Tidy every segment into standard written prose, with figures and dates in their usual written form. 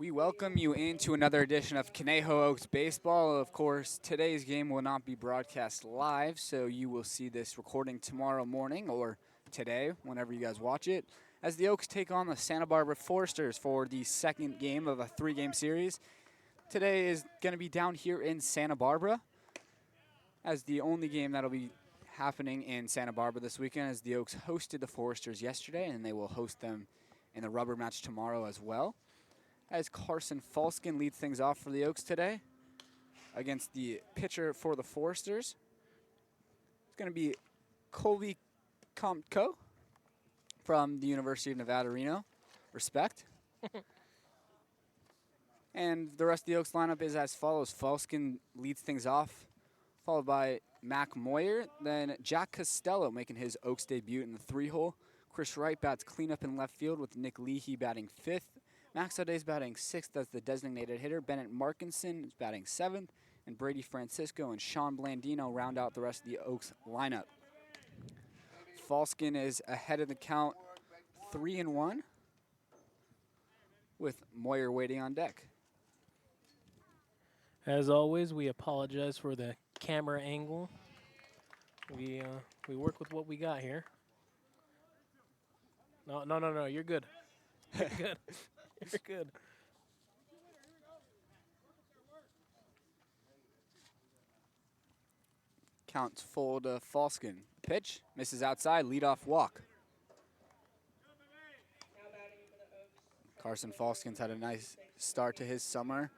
We welcome you into another edition of Conejo Oaks Baseball. Of course, today's game will not be broadcast live, so you will see this recording tomorrow morning or today, whenever you guys watch it, as the Oaks take on the Santa Barbara Foresters for the second game of a three-game series. Today is going to be down here in Santa Barbara, as the only game that'll be happening in Santa Barbara this weekend, as the Oaks hosted the Foresters yesterday, and they will host them in the rubber match tomorrow as well. As Carson Falskin leads things off for the Oaks today against the pitcher for the Foresters. It's going to be Colby Comtco from the University of Nevada, Reno. Respect. And the rest of the Oaks lineup is as follows. Falskin leads things off, followed by Mac Moyer. Then Jack Costello making his Oaks debut in the three-hole. Chris Wright bats cleanup in left field with Nick Leahy batting fifth. Max O'Day's batting sixth as the designated hitter. Bennett Markinson is batting seventh. And Brady Francisco and Sean Blandino round out the rest of the Oaks lineup. Falskin is ahead of the count 3-1 with Moyer waiting on deck. As always, we apologize for the camera angle. We work with what we got here. No, you're good. You're good. You're good. Counts full to Falskin. Pitch, misses outside, leadoff walk. Carson Falskin's had a nice start to his summer.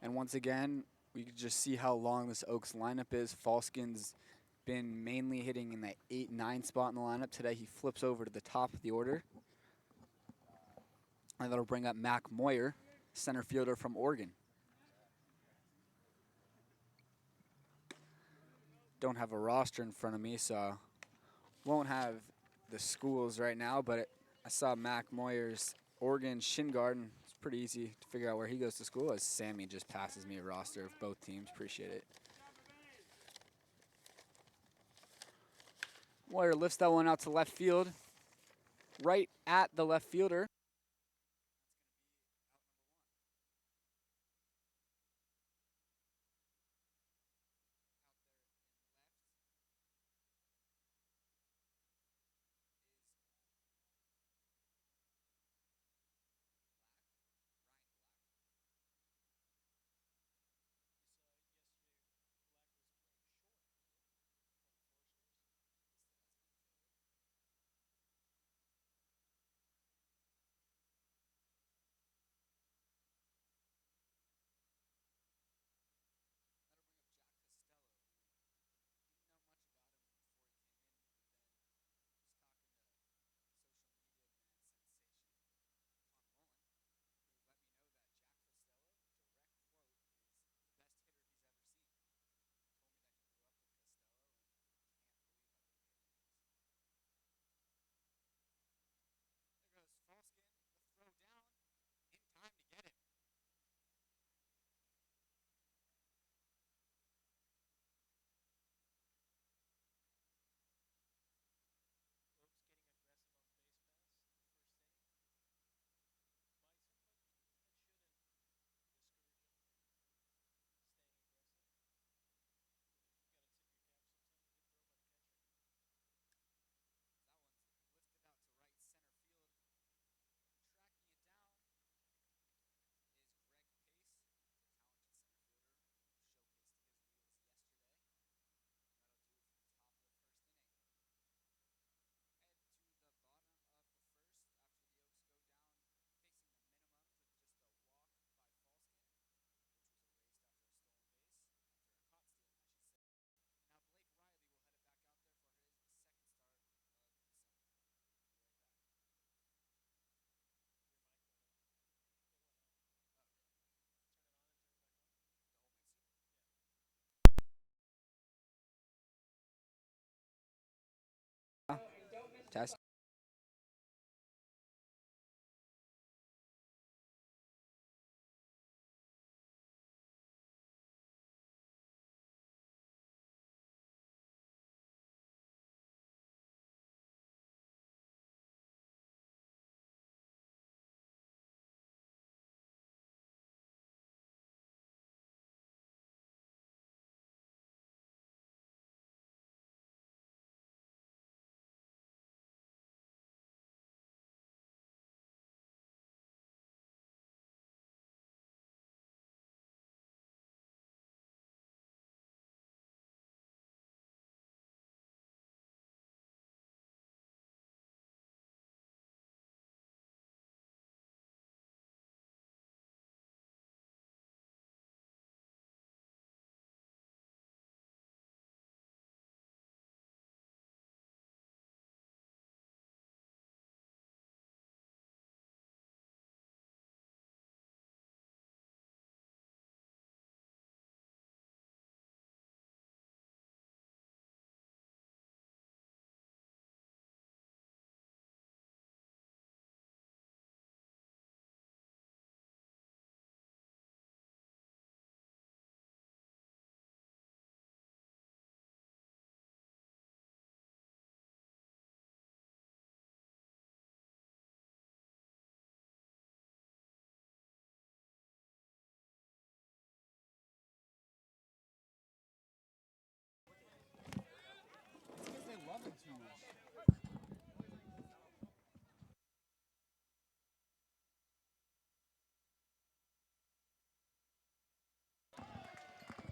And once again, we could just see how long this Oaks lineup is. Falskin's been mainly hitting in the 8-9 spot in the lineup. Today he flips over to the top of the order. And that'll bring up Mac Moyer, center fielder from Oregon. Don't have a roster in front of me, so won't have the schools right now, but I saw Mac Moyer's Oregon shin guard, and it's pretty easy to figure out where he goes to school, as Sammy just passes me a roster of both teams. Appreciate it. Moyer lifts that one out to left field, right at the left fielder.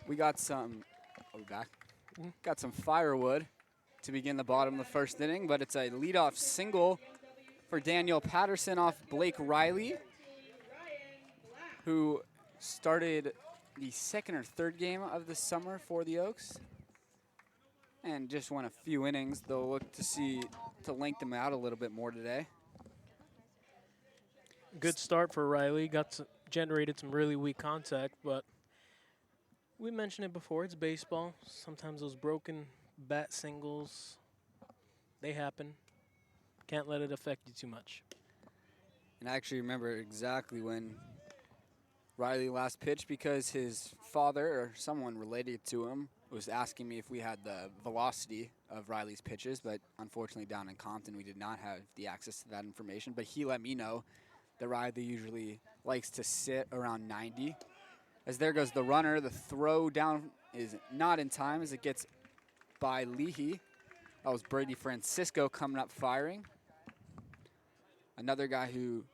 We got some, are we back? Mhm. Got some firewood to begin the bottom of the first inning, but it's a leadoff single for Daniel Patterson off Blake Riley, who started the second or third game of the summer for the Oaks and just won a few innings. They'll look to length them out a little bit more today. Good start for Riley. Generated some really weak contact, but we mentioned it before. It's baseball. Sometimes those broken bat singles, they happen. Can't let it affect you too much. And I actually remember exactly when Riley last pitched because his father or someone related to him was asking me if we had the velocity of Riley's pitches, but unfortunately down in Compton we did not have the access to that information. But he let me know that Riley usually likes to sit around 90. As there goes the runner, the throw down is not in time as it gets by Leahy. That was Brady Francisco coming up firing. Another guy who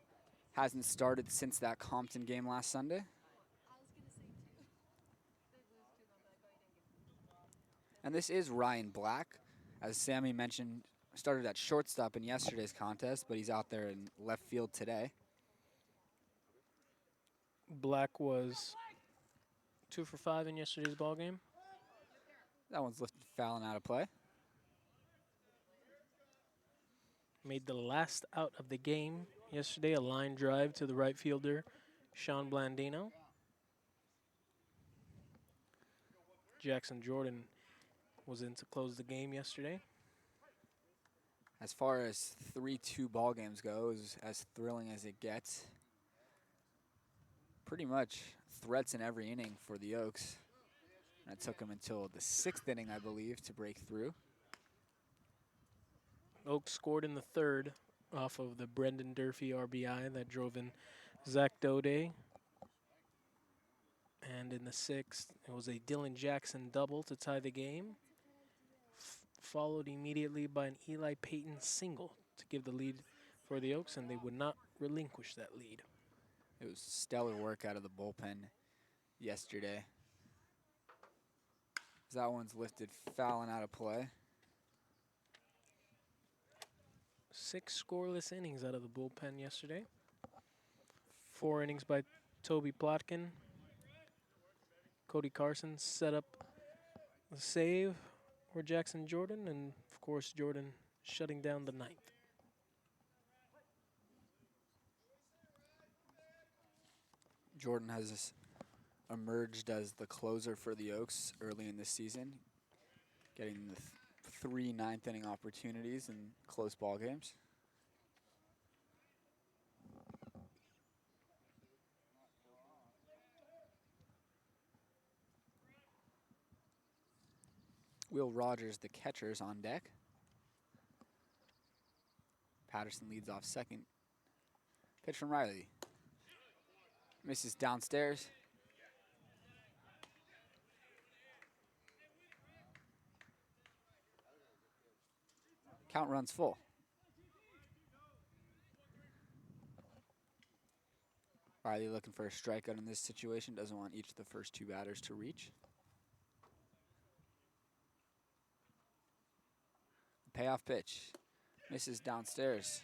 hasn't started since that Compton game last Sunday. And this is Ryan Black. As Sammy mentioned, started at shortstop in yesterday's contest, but he's out there in left field today. Black was 2 for 5 in yesterday's ball game. That one's lifted foul and out of play. Made the last out of the game yesterday, a line drive to the right fielder, Sean Blandino. Jackson Jordan was in to close the game yesterday. As far as 3-2 ball games go, as thrilling as it gets, pretty much threats in every inning for the Oaks. And it took them until the 6th inning, I believe, to break through. Oaks scored in the third off of the Brendan Durfee RBI that drove in Zach Dode. And in the 6th, it was a Dylan Jackson double to tie the game, followed immediately by an Eli Payton single to give the lead for the Oaks, and they would not relinquish that lead. It was stellar work out of the bullpen yesterday. That one's lifted foul and out of play. 6 scoreless innings out of the bullpen yesterday. 4 innings by Toby Plotkin. Cody Carson set up the save for Jackson Jordan, and of course Jordan shutting down the 9th. Jordan has emerged as the closer for the Oaks early in this season, getting the 3 ninth-inning opportunities in close ball games. Will Rogers, the catcher, is on deck. Patterson leads off second. Pitch from Riley. Misses downstairs. Count runs full. Riley looking for a strikeout in this situation. Doesn't want each of the first 2 batters to reach. Payoff pitch. Misses downstairs.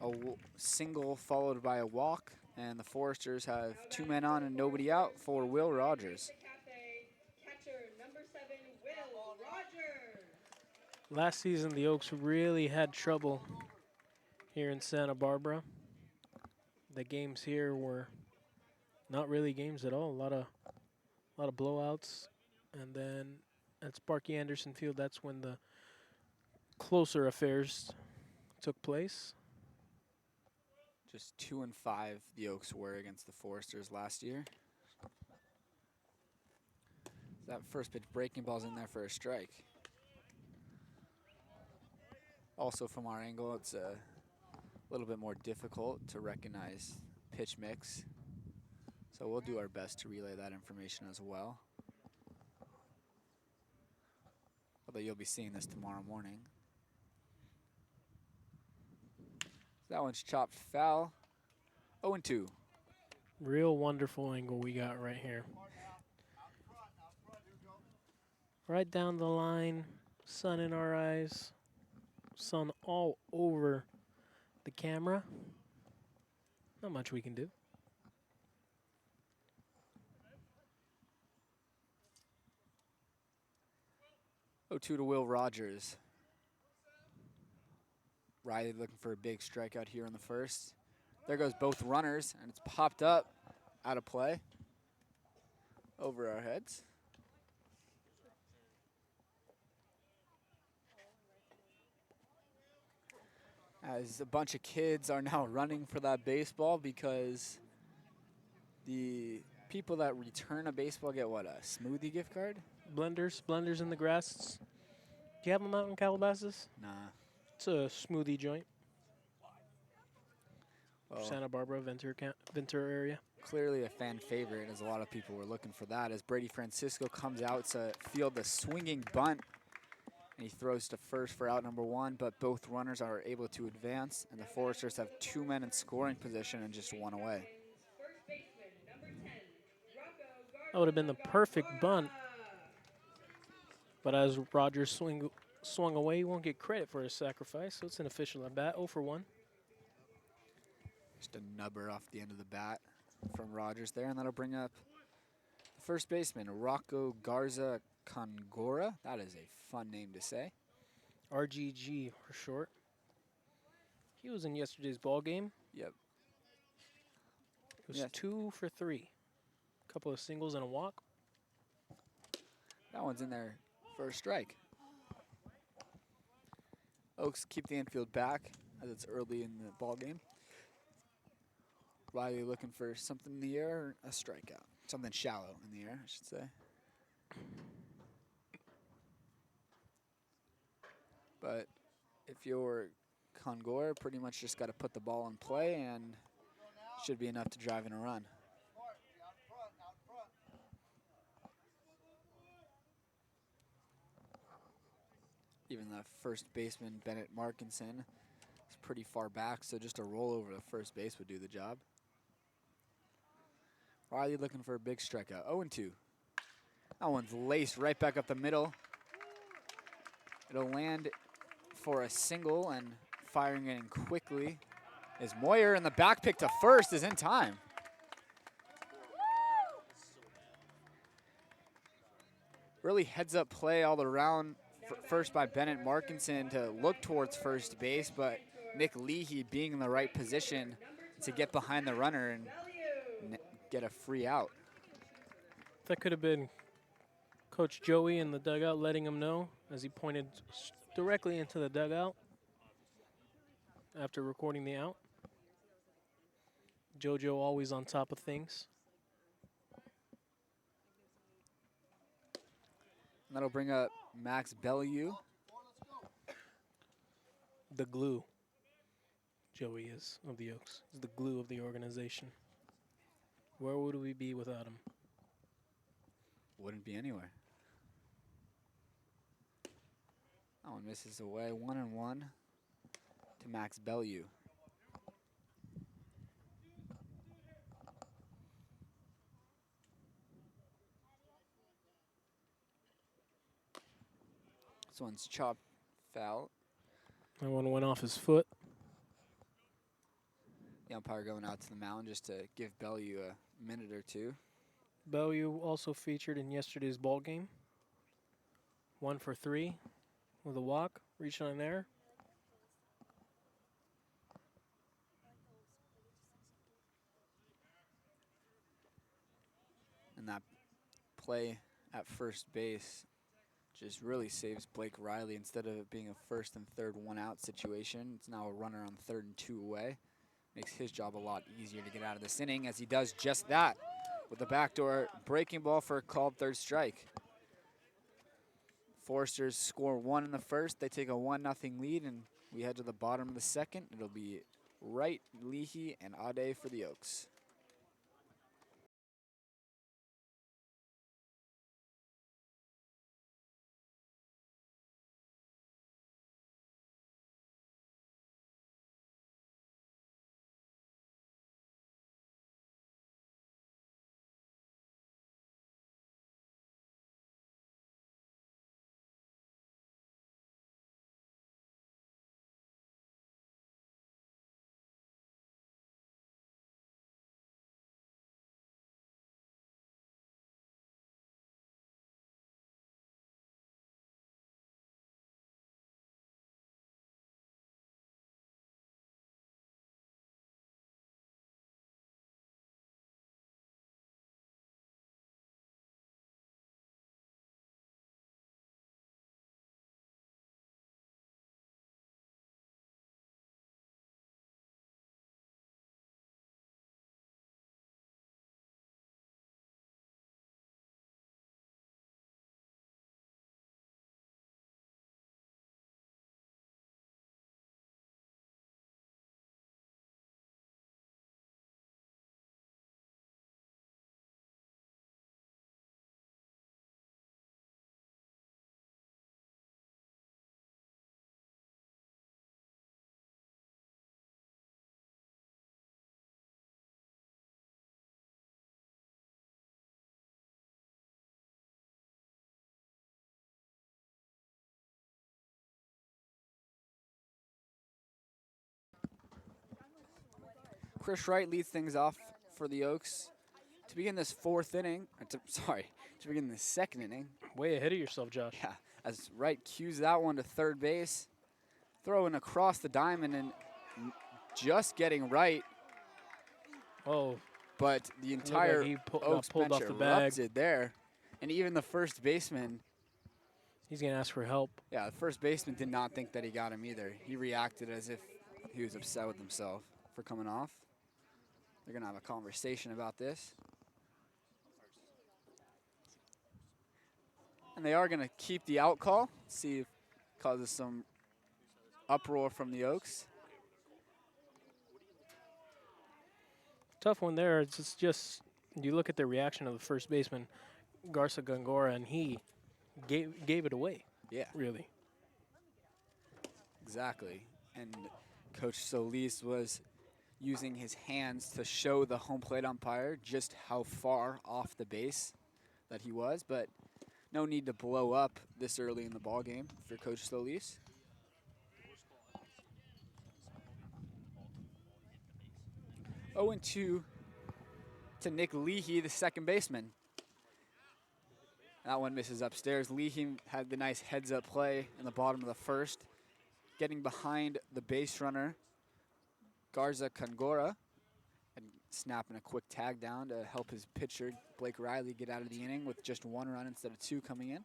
A single followed by a walk, and the Foresters have 2 men on and nobody out for Will Rogers. Last season, the Oaks really had trouble here in Santa Barbara. The games here were not really games at all. A lot of blowouts, and then at Sparky Anderson Field, that's when the closer affairs took place. Just 2-5 the Oaks were against the Foresters last year. That first pitch breaking ball's in there for a strike. Also from our angle, it's a little bit more difficult to recognize pitch mix. So we'll do our best to relay that information as well. Although you'll be seeing this tomorrow morning. That one's chopped foul. 0-2. Real wonderful angle we got right here. Right down the line, sun in our eyes, sun all over the camera. Not much we can do. Oh, 2 to Will Rogers. Riley looking for a big strikeout here in the first. There goes both runners, and it's popped up out of play over our heads. As a bunch of kids are now running for that baseball because the people that return a baseball get what, a smoothie gift card? Blenders in the grass. Do you have them out in Calabasas? Nah. It's a smoothie joint. Well, Santa Barbara, Ventura area. clearly a fan favorite, as a lot of people were looking for that. As Brady Francisco comes out to field the swinging bunt, and he throws to first for out number 1, but both runners are able to advance, and the Foresters have 2 men in scoring position and just 1 away. That would have been the perfect bunt. But as Rogers swung away, he won't get credit for his sacrifice, so it's an official at bat, 0 for 1. Just a nubber off the end of the bat from Rogers there, and that'll bring up the first baseman, Rocco Garza Congora. That is a fun name to say. RGG for short. He was in yesterday's ball game. Yep. It was Yes. 2 for 3. Couple of singles and a walk. That one's in there for a strike. Oaks keep the infield back as it's early in the ball game. Riley looking for something in the air, or a strikeout. Something shallow in the air, I should say. But if you're Congor, pretty much just got to put the ball in play and should be enough to drive in a run. Even the first baseman, Bennett Markinson, is pretty far back, so just a roll over to first base would do the job. Riley looking for a big strikeout. 0-2. That one's laced right back up the middle. It'll land for a single, and firing it in quickly is Moyer, and the back pick to first is in time. Really heads up play all around, first by Bennett Markinson to look towards first base, but Nick Leahy being in the right position to get behind the runner and get a free out. That could have been Coach Joey in the dugout letting him know as he pointed directly into the dugout after recording the out. JoJo always on top of things. And that'll bring up Max Bellew. The glue. Joey is of the Oaks. He's the glue of the organization. Where would we be without him? Wouldn't be anywhere. That one misses away. 1-1 to Max Bellew. This one's chopped foul. That one went off his foot. The umpire going out to the mound just to give Bellew a minute or two. Bellew also featured in yesterday's ball game. 1 for 3 with a walk, reaching on air. And that play at first base just really saves Blake Riley. Instead of it being a first and third 1-out situation, it's now a runner on 3rd and 2 away. Makes his job a lot easier to get out of this inning, as he does just that with the backdoor breaking ball for a called 3rd strike. Foresters score 1 in the first. They take a 1-0 lead, and we head to the bottom of the second. It'll be Wright, Leahy, and Ade for the Oaks. Chris Wright leads things off for the Oaks to begin this fourth inning. To begin the second inning. Way ahead of yourself, Josh. Yeah, as Wright cues that one to third base, throwing across the diamond and just getting right. Oh, But the entire he Oaks pulled bench off the bag. erupted there, and even the first baseman. He's gonna ask for help. Yeah, the first baseman did not think that he got him either. He reacted as if he was upset with himself for coming off. They're gonna have a conversation about this. And they are gonna keep the out call, see if it causes some uproar from the Oaks. Tough one there. It's just you look at the reaction of the first baseman, Garza Gongora, and he gave it away. Yeah, Really. exactly. And Coach Solis was using his hands to show the home plate umpire just how far off the base that he was, but no need to blow up this early in the ball game for Coach Solis. Oh, and 2 to Nick Leahy, the second baseman. That one misses upstairs. Leahy had the nice heads-up play in the bottom of the first, getting behind the base runner, Garza Congora, and snapping a quick tag down to help his pitcher, Blake Riley, get out of the inning with just 1 run instead of 2 coming in.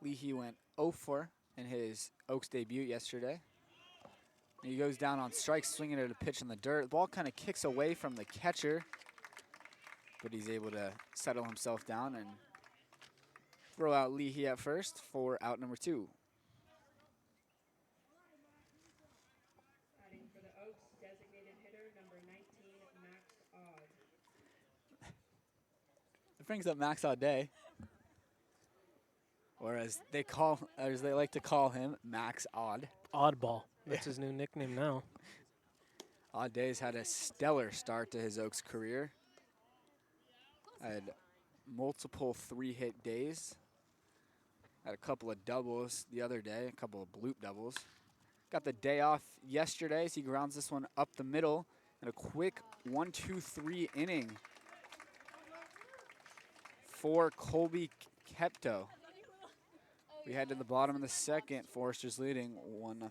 Leahy went 0-4 in his Oaks debut yesterday. And he goes down on strikes, swinging at a pitch in the dirt. The ball kind of kicks away from the catcher, but he's able to settle himself down and throw out Leahy at first for out number 2. Batting for the Oaks, designated hitter number 19, Max Odd. It brings up Max Auday, or as they like to call him, Max Odd. Oddball. That's his new nickname now. Auday's had a stellar start to his Oaks career. Had multiple 3-hit days. Had a couple of doubles the other day, a couple of bloop doubles. Got the day off yesterday as he grounds this one up the middle in a quick 1-2-3 inning for Colby Kepto. We head to the bottom of the second. Foresters leading 1-0.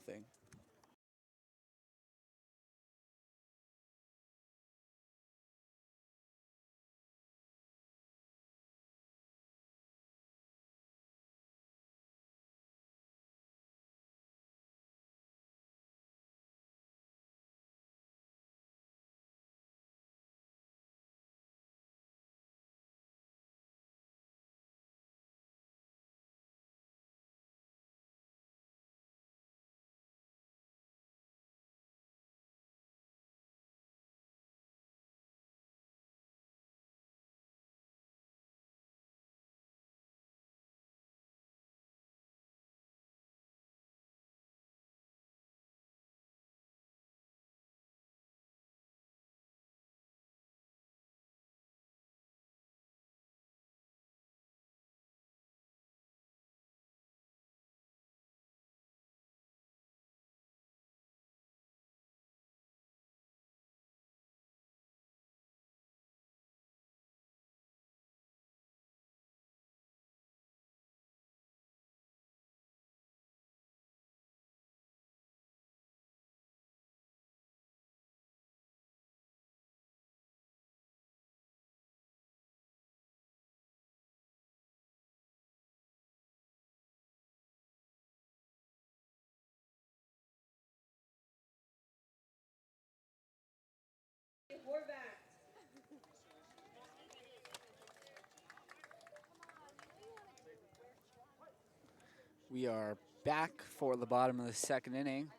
We are back for the bottom of the second inning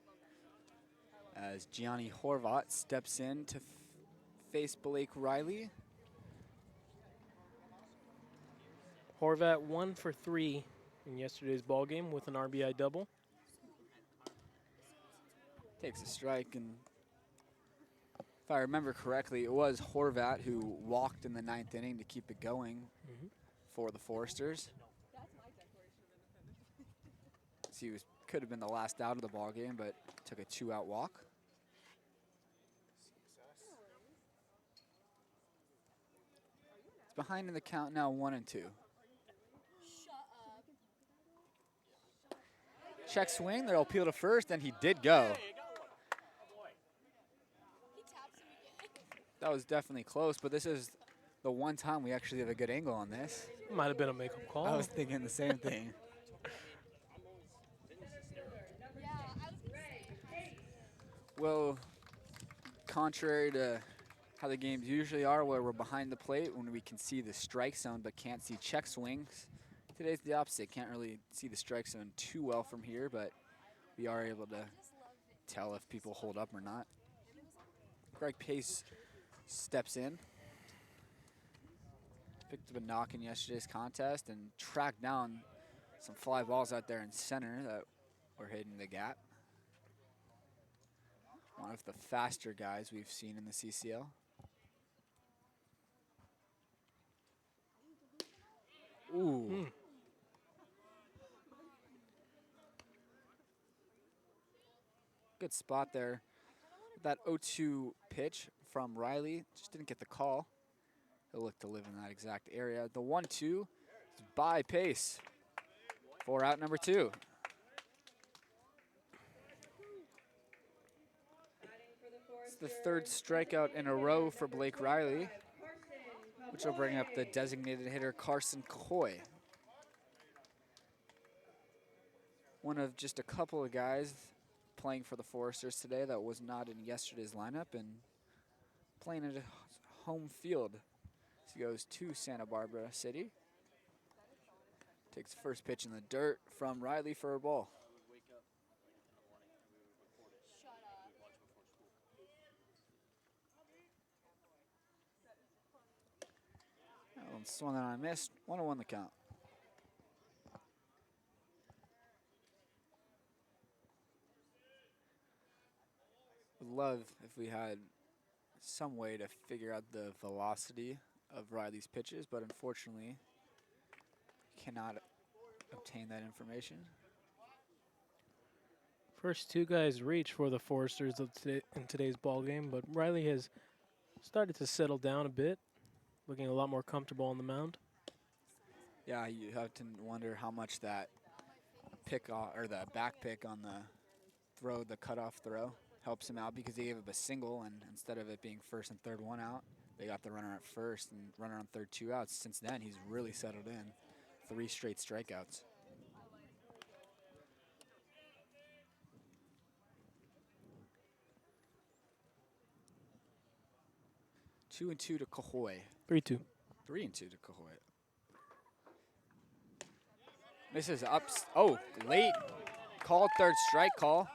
as Gianni Horvat steps in to face Blake Riley. Horvat 1 for 3 in yesterday's ball game with an RBI double. Takes a strike, and if I remember correctly, it was Horvat who walked in the 9th inning to keep it going for the Foresters. He could have been the last out of the ball game, but took a 2-out walk. It's behind in the count now, 1-2. Check swing, there'll peel to first, and he did go. That was definitely close, but this is the one time we actually have a good angle on this. Might have been a make-up call. I was thinking the same thing. Well, contrary to how the games usually are, where we're behind the plate when we can see the strike zone but can't see check swings, today's the opposite. Can't really see the strike zone too well from here, but we are able to tell if people hold up or not. Greg Pace steps in. Picked up a knock in yesterday's contest and tracked down some fly balls out there in center that were hitting the gap. One of the faster guys we've seen in the CCL. Ooh. Good spot there. That 0-2 pitch from Riley, just didn't get the call. He'll look to live in that exact area. The 1-2 is by Pace for out number 2. It's the third strikeout in a row for Blake Riley, which will bring up the designated hitter Carson Coy. One of just a couple of guys playing for the Foresters today that was not in yesterday's lineup and playing at home field. He goes to Santa Barbara City. Takes the first pitch in the dirt from Riley for a ball. That one's one that I missed. 1-1 the count. Would love if we had some way to figure out the velocity of Riley's pitches, but unfortunately cannot obtain that information. First two guys reach for the Foresters of in today's ball game, but Riley has started to settle down a bit, looking a lot more comfortable on the mound. Yeah, you have to wonder how much that pick or the back pick on the throw, the cutoff throw, helps him out, because they gave up a single, and instead of it being first and third 1 out, they got the runner at first and runner on third 2 outs. Since then, he's really settled in. 3 straight strikeouts. Two and 2 to Cahoy. 3-2. 3-2 to Cahoy. This is up. Oh, late called third strike call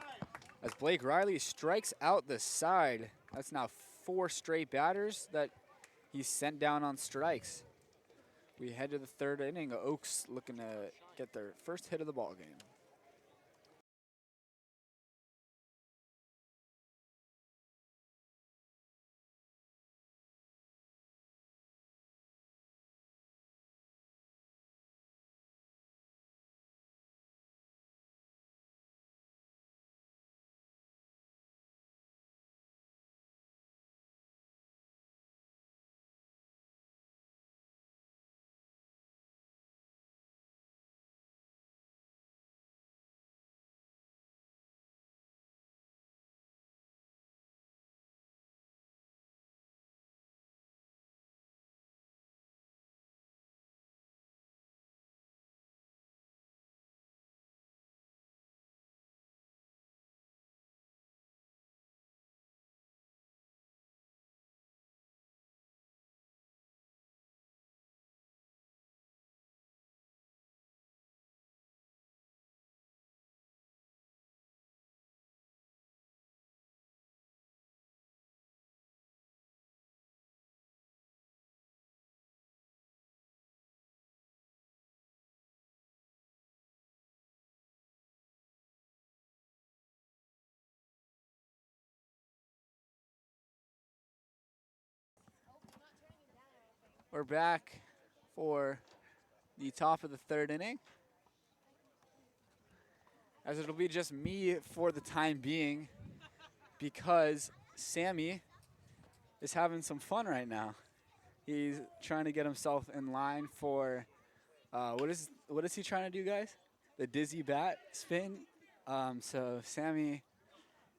as Blake Riley strikes out the side. That's now 4 straight batters that he's sent down on strikes. We head to the third inning. Oaks looking to get their first hit of the ball game. We're back for the top of the third inning. As it'll be just me for the time being because Sammy is having some fun right now. He's trying to get himself in line for, what is he trying to do, guys? The dizzy bat spin. So Sammy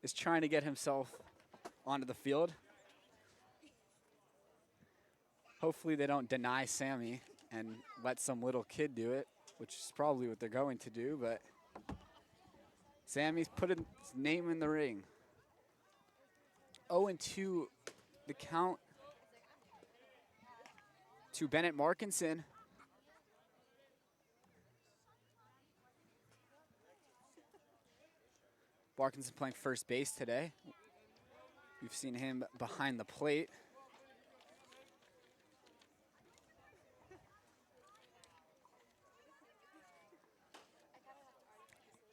is trying to get himself onto the field. Hopefully they don't deny Sammy and let some little kid do it, which is probably what they're going to do, but Sammy's putting his name in the ring. 0-2 the count to Bennett Markinson. Markinson playing first base today. We've seen him behind the plate.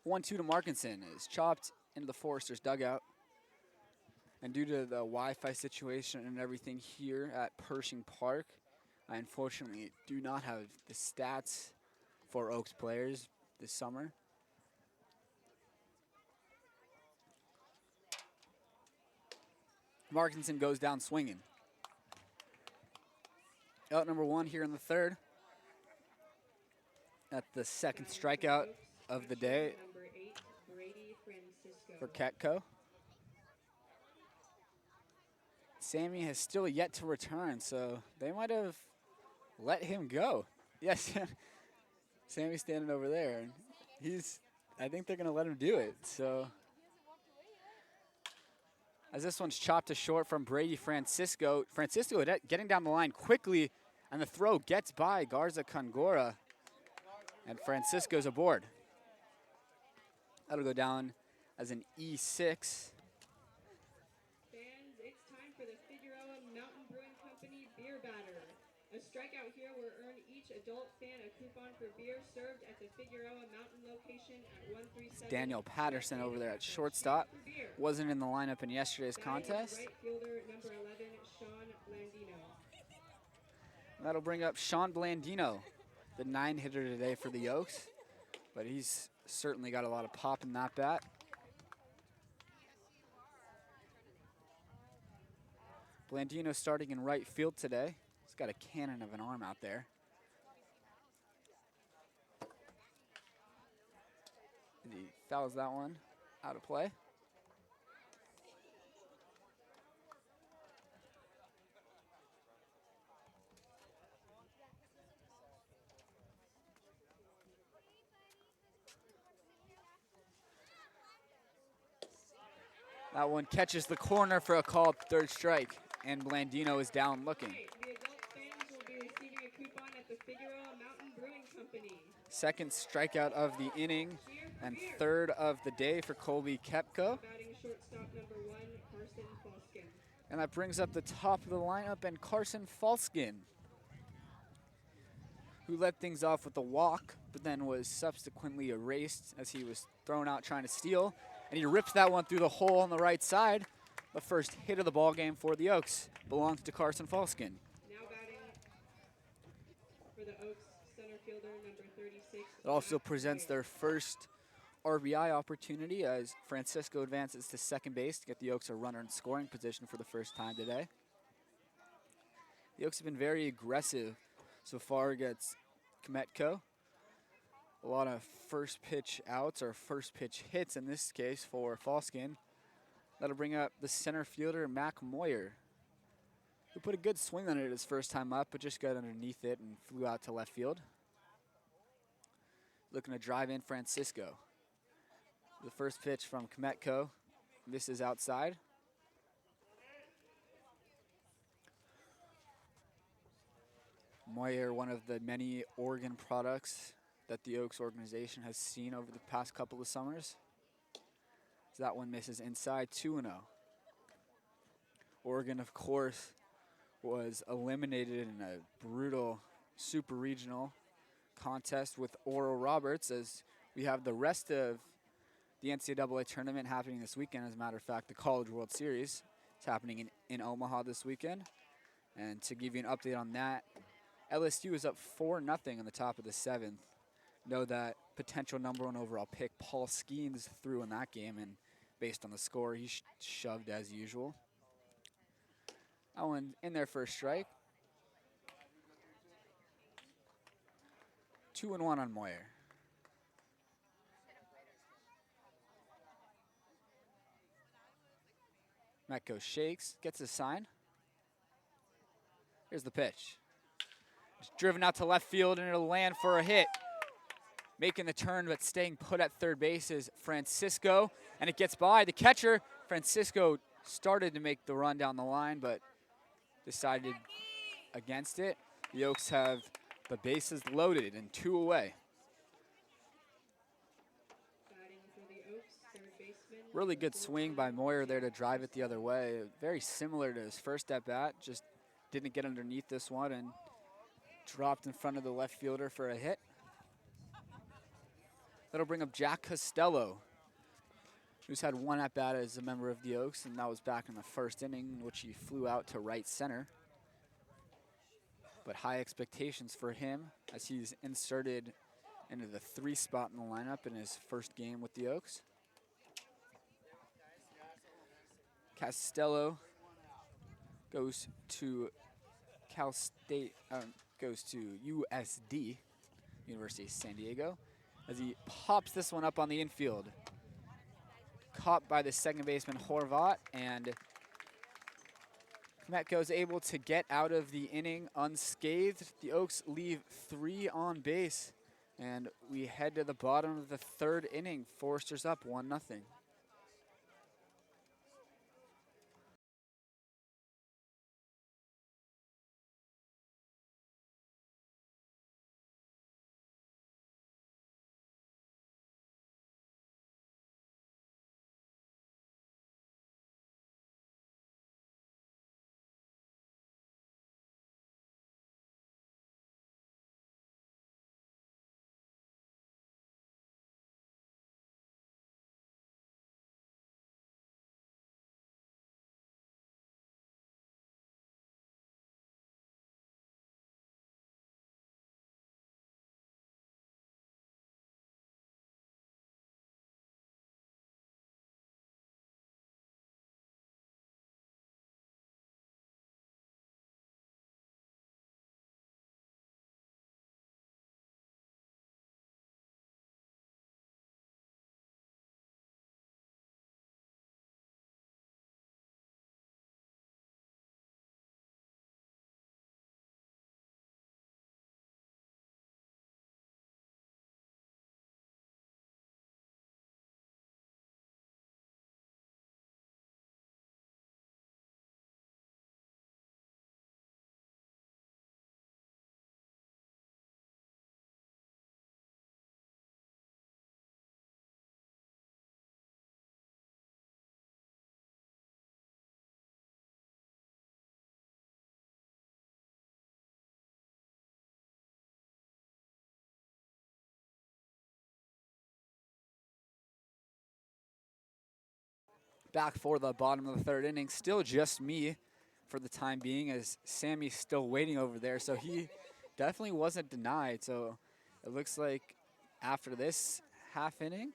One-two to Markinson is chopped into the Foresters' dugout. And due to the Wi-Fi situation and everything here at Pershing Park, I unfortunately do not have the stats for Oaks players this summer. Markinson goes down swinging. Out number one here in the third. At the second strikeout of the day Number 8, Brady Francisco. for Ketco. Sammy has still yet to return, so they might have let him go. Yes, Sammy's standing over there, and I think they're gonna let him do it, so. As this one's chopped to short from Brady Francisco. Francisco getting down the line quickly, and the throw gets by Garza Congora, and Francisco's aboard. That'll go down as an E6. Fans, it's time for the Figueroa Mountain Brewing Company beer batter. A strikeout here will earn each adult fan a coupon for beer served at the Figueroa Mountain location at 137. Daniel Patterson over there at shortstop. Wasn't in the lineup in yesterday's contest. Right fielder number 11, Sean Blandino. That'll bring up Sean Blandino, the 9-hitter today for the Oaks. But he's certainly got a lot of pop in that bat. Blandino starting in right field today. He's got a cannon of an arm out there. He fouls that one out of play. That one catches the corner for a called third strike, and Blandino is down looking. Right, the adult fans will be receiving a coupon at the Figueroa Mountain Brewing Company. Second strikeout of the inning and third of the day for Colby Kepko. Batting shortstop number 1, Carson Falskin. And that brings up the top of the lineup and Carson Falskin, who led things off with a walk, but then was subsequently erased as he was thrown out trying to steal. And he rips that one through the hole on the right side. The first hit of the ball game for the Oaks belongs to Carson Falskin. Now batting for the Oaks, center fielder number 36. It also presents their first RBI opportunity as Francisco advances to second base to get the Oaks a runner in scoring position for the first time today. The Oaks have been very aggressive so far against Kometko. A lot of first pitch outs or first pitch hits in this case for Falskin. That'll bring up the center fielder, Mac Moyer, who put a good swing on it his first time up, but just got underneath it and flew out to left field. Looking to drive in Francisco. The first pitch from Kometko. This is outside. Moyer, one of the many Oregon products that the Oaks organization has seen over the past couple of summers. So that one misses inside, 2-0. Oregon, of course, was eliminated in a brutal super regional contest with Oral Roberts, as we have the rest of the NCAA tournament happening this weekend. As a matter of fact, the College World Series is happening in Omaha this weekend. And to give you an update on that, LSU is up 4-0 in the top of the 7th. Know that potential #1 overall pick Paul Skeens threw in that game, and based on the score, he shoved as usual. That one in there for a strike. 2-1 on Moyer. Metco shakes, gets a sign. Here's the pitch. It's driven out to left field, and it'll land for a hit. Making the turn, but staying put at third base is Francisco, and it gets by the catcher. Francisco started to make the run down the line, but decided against it. The Oaks have the bases loaded and 2 away. Batting for the Oaks, third baseman. Really good swing by Moyer there to drive it the other way. Very similar to his first at bat, just didn't get underneath this one and dropped in front of the left fielder for a hit. That'll bring up Jack Costello, who's had 1 at bat as a member of the Oaks, and that was back in the first inning, in which he flew out to right center. But high expectations for him as he's inserted into the 3 spot in the lineup in his first game with the Oaks. Costello goes to Cal State, goes to USD, University of San Diego, as he pops this one up on the infield. Caught by the second baseman Horvat, and Metco is able to get out of the inning unscathed. The Oaks leave 3 on base, and we head to the bottom of the 3rd inning. Foresters up 1-0. Back for the bottom of the 3rd inning. Still just me for the time being, as Sammy's still waiting over there. So he definitely wasn't denied. So it looks like after this half inning,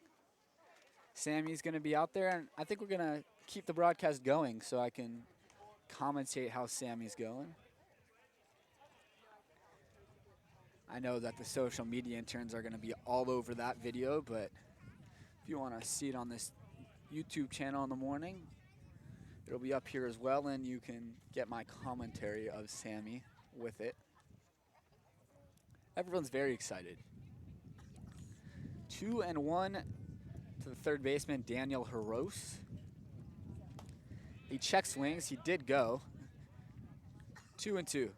Sammy's going to be out there. And I think we're going to keep the broadcast going so I can commentate how Sammy's going. I know that the social media interns are going to be all over that video, but if you want to see it on this YouTube channel in the morning, it'll be up here as well, and you can get my commentary of Sammy with it. Everyone's very excited. 2-1 to the 3rd baseman, Daniel Jaros. He check swings, he did go. 2-2.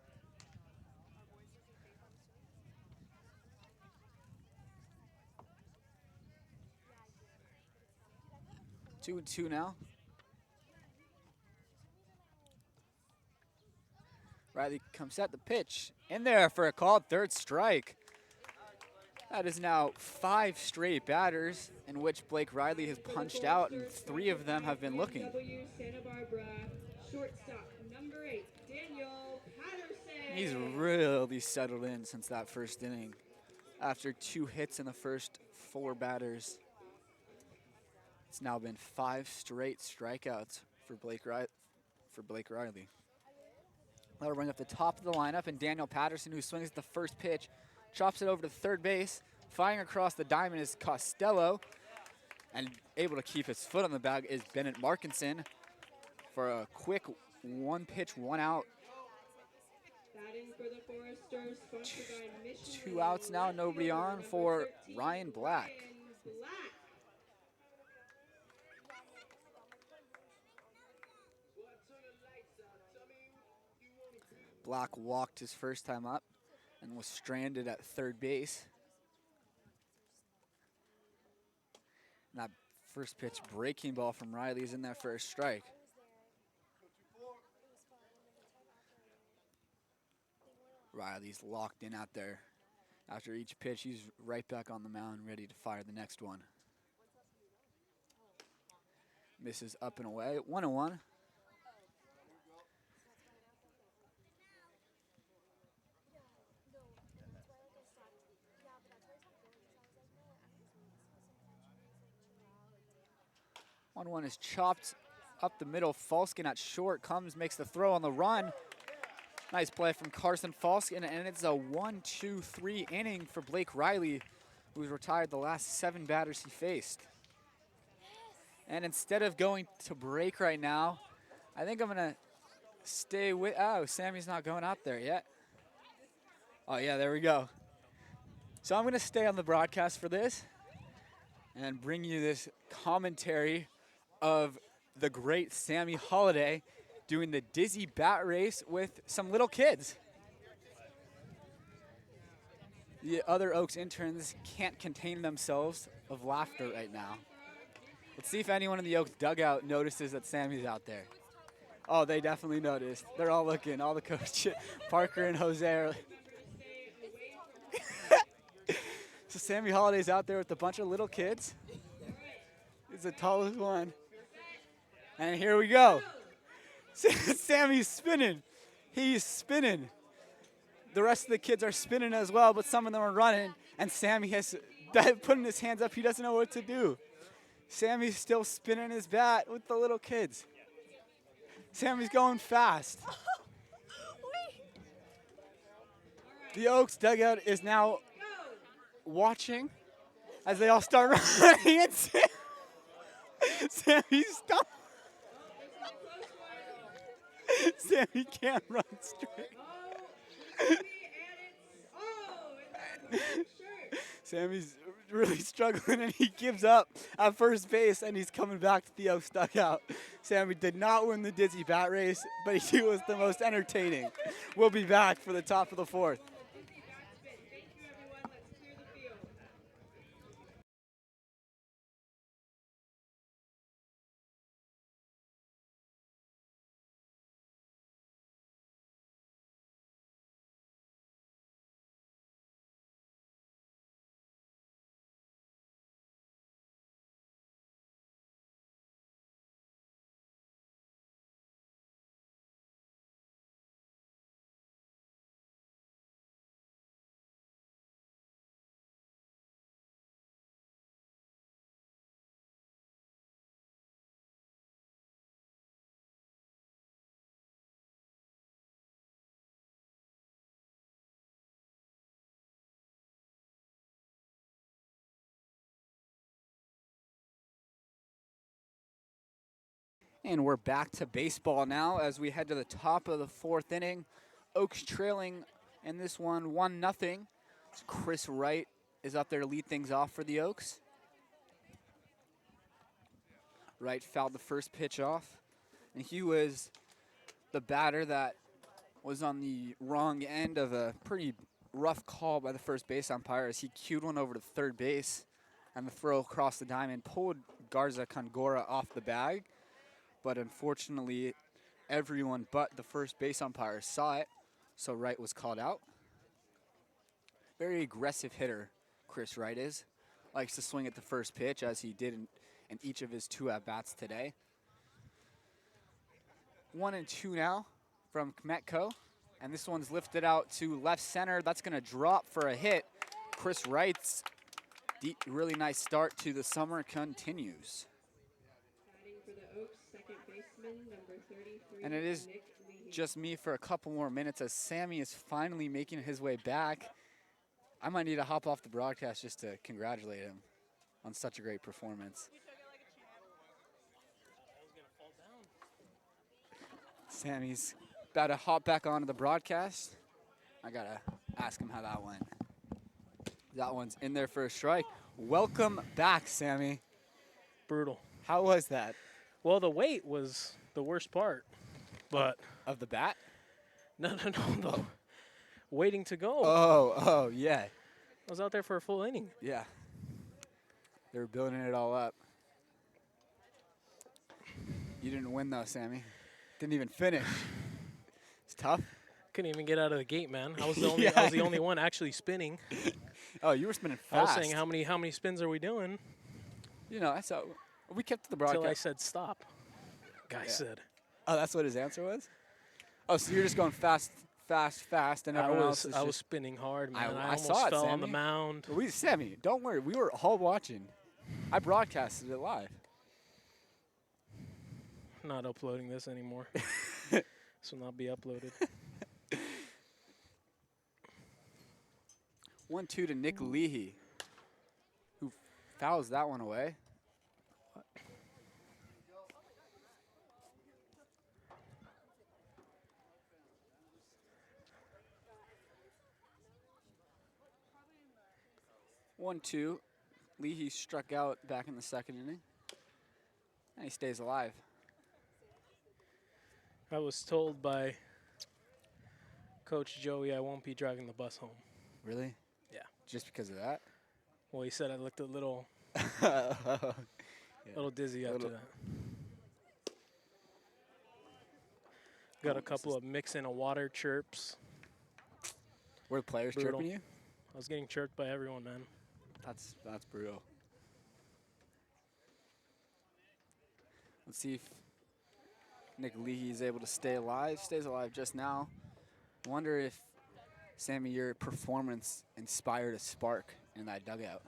Two and two now. Riley comes at the pitch. In there for a called 3rd strike. That is now 5 straight batters in which Blake Riley has punched out, and 3 of them have been looking. W Santa Barbara, shortstop number 8, Daniel Patterson. He's really settled in since that first inning. After 2 hits in the first 4 batters, it's now been 5 straight strikeouts for Blake Riley. That'll bring up the top of the lineup, and Daniel Patterson, who swings at the first pitch, chops it over to third base. Firing across the diamond is Costello, and able to keep his foot on the bag is Bennett Markinson for a quick 1-pitch, 1 out. Batting for the Foresters, sponsored by Mission 2 outs now, Left nobody fielder, on number for 13, Ryan Black. Ryan Black. Black walked his first time up and was stranded at third base. And that first pitch breaking ball from Riley is in there for a strike. Riley's locked in out there. After each pitch, he's right back on the mound, ready to fire the next one. Misses up and away, 1-1. One is chopped up the middle. Falskin at short comes, makes the throw on the run. Nice play from Carson Falskin, and it's a 1-2-3 inning for Blake Riley, who's retired the last 7 batters he faced. And instead of going to break right now, I think I'm gonna stay with, oh, Sammy's not going out there yet. Oh yeah, there we go. So I'm gonna stay on the broadcast for this and bring you this commentary of the great Sammy Holladay doing the dizzy bat race with some little kids. The other Oaks interns can't contain themselves of laughter right now. Let's see if anyone in the Oaks dugout notices that Sammy's out there. Oh, they definitely noticed. They're all looking, all the coaches, Parker and Jose are. So Sammy Holladay's out there with a bunch of little kids. He's the tallest one. And here we go. Sammy's spinning. He's spinning. The rest of the kids are spinning as well, but some of them are running, and Sammy has putting his hands up. He doesn't know what to do. Sammy's still spinning his bat with the little kids. Sammy's going fast. The Oaks dugout is now watching as they all start running, and Sammy stopped. Sammy can't run straight. Sammy's really struggling, and he gives up at first base, and he's coming back to the Oaks dugout. Sammy did not win the dizzy bat race, but he was the most entertaining. We'll be back for the top of the 4th. And we're back to baseball now as we head to the top of the 4th inning. Oaks trailing in this one 1-0. Chris Wright is up there to lead things off for the Oaks. Wright fouled the first pitch off, and he was the batter that was on the wrong end of a pretty rough call by the first base umpire as he cued one over to third base, and the throw across the diamond pulled Garza Congora off the bag. But unfortunately, everyone but the first base umpire saw it, so Wright was called out. Very aggressive hitter, Chris Wright is. Likes to swing at the first pitch, as he did in each of his 2 at-bats today. 1-2 now from Kmetko, And this one's lifted out to left center. That's going to drop for a hit. Chris Wright's really nice start to the summer continues. Batting for the Oaks, second baseman, number 33, And it is Nick Leahy. just me for a couple more minutes as Sammy is finally making his way back. I might need to hop off the broadcast just to congratulate him on such a great performance. Sammy's about to hop back onto the broadcast. I gotta ask him how that went. That one's in there for a strike. Welcome back, Sammy. Brutal. How was that? Well, the wait was the worst part, but Of the bat? no, waiting to go. Oh, yeah. I was out there for a full inning. Yeah. They were building it all up. You didn't win, though, Sammy. Didn't even finish. It's tough. Couldn't even get out of the gate, man. I was the only. Yeah, I was the only one actually spinning. Oh, you were spinning I was fast. saying, how many spins are we doing? You know, I saw. We kept the Until I broadcast. said stop. Guy Yeah. said. Oh, that's what his answer was? Oh, so you're just going fast, and everyone else is I was just... spinning hard, I man. I almost saw it, fell on the Sammy. mound. Sammy, don't worry. We were all watching. I broadcasted it live. Not uploading this anymore. This will not be uploaded. 1-2 to Nick Leahy, who fouls that one away. One, two. Leahy struck out back in the second inning. And he stays alive. I was told by Coach Joey I won't be driving the bus home. Really? Yeah. Just because of that? Well, he said I looked a little Yeah. little dizzy after Little- that. Got Oh, a couple of mixing of water chirps. Were the players Brutal. chirping you? I was getting chirped by everyone, man. That's brutal. Let's see if Nick Leahy is able to stay alive. Stays alive just now. Wonder if, Sammy, your performance inspired a spark in that dugout.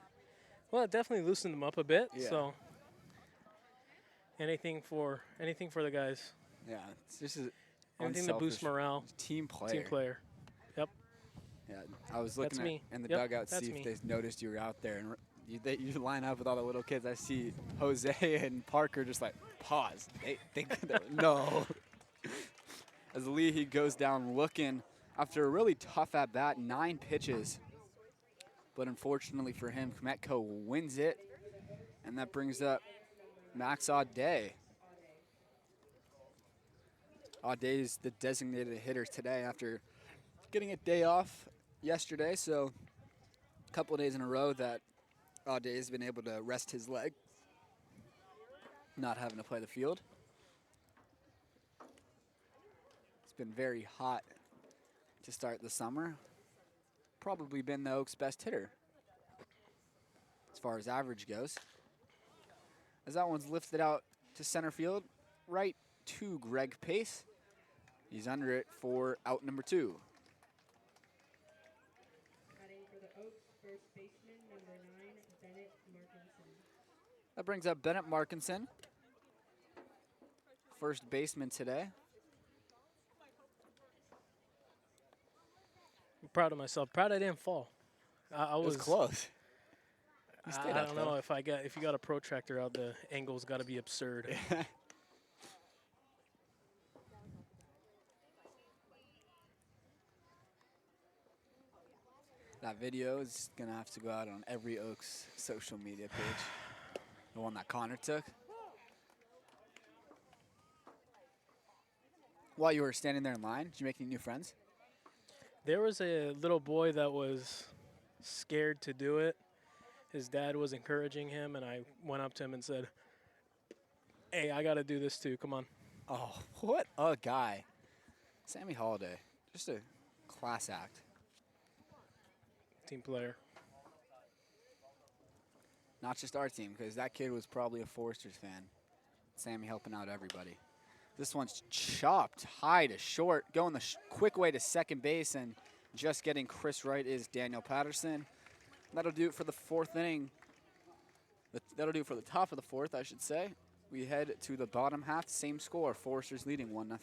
Well, it definitely loosened them up a bit. Yeah. So anything for the guys. Yeah, it's just a Anything to boost unselfish morale. team player. Team player. Yep. Yeah, I was looking me. in the Yep, dugout to that's see me. if they noticed you were out there, and you line up with all the little kids. I see Jose and Parker just like pause. They think no. As Leahy goes down looking after a really tough at bat, 9 pitches, but unfortunately for him, Metco wins it, and that brings up Max Auday. Auday is the designated hitter today after getting a day off yesterday, so a couple of days in a row that Auday has been able to rest his leg, not having to play the field. It's been very hot to start the summer. Probably been the Oaks' best hitter as far as average goes. As that one's lifted out to center field, right to Greg Pace. He's under it for out number 2. Batting for the Oaks, first baseman, number 9, Bennett Markinson. That brings up Bennett Markinson, first baseman today. I'm proud of myself. Proud I didn't fall. I It was close. You stayed I up, don't though. know if you got a protractor out, the angle's got to be absurd. That video is going to have to go out on every Oaks social media page. The one that Connor took. While you were standing there in line, did you make any new friends? There was a little boy that was scared to do it. His dad was encouraging him, and I went up to him and said, "Hey, I got to do this too. Come on." Oh, what a guy. Sammy Holladay, just a class act. Team player. Not just our team, because that kid was probably a Foresters fan. Sammy helping out everybody. This one's chopped high to short, going the quick way to second base, and just getting Chris right is Daniel Patterson. That'll do it for the fourth inning. That'll do it for the top of the fourth, I should say. We head to the bottom half, same score, Foresters leading 1-0.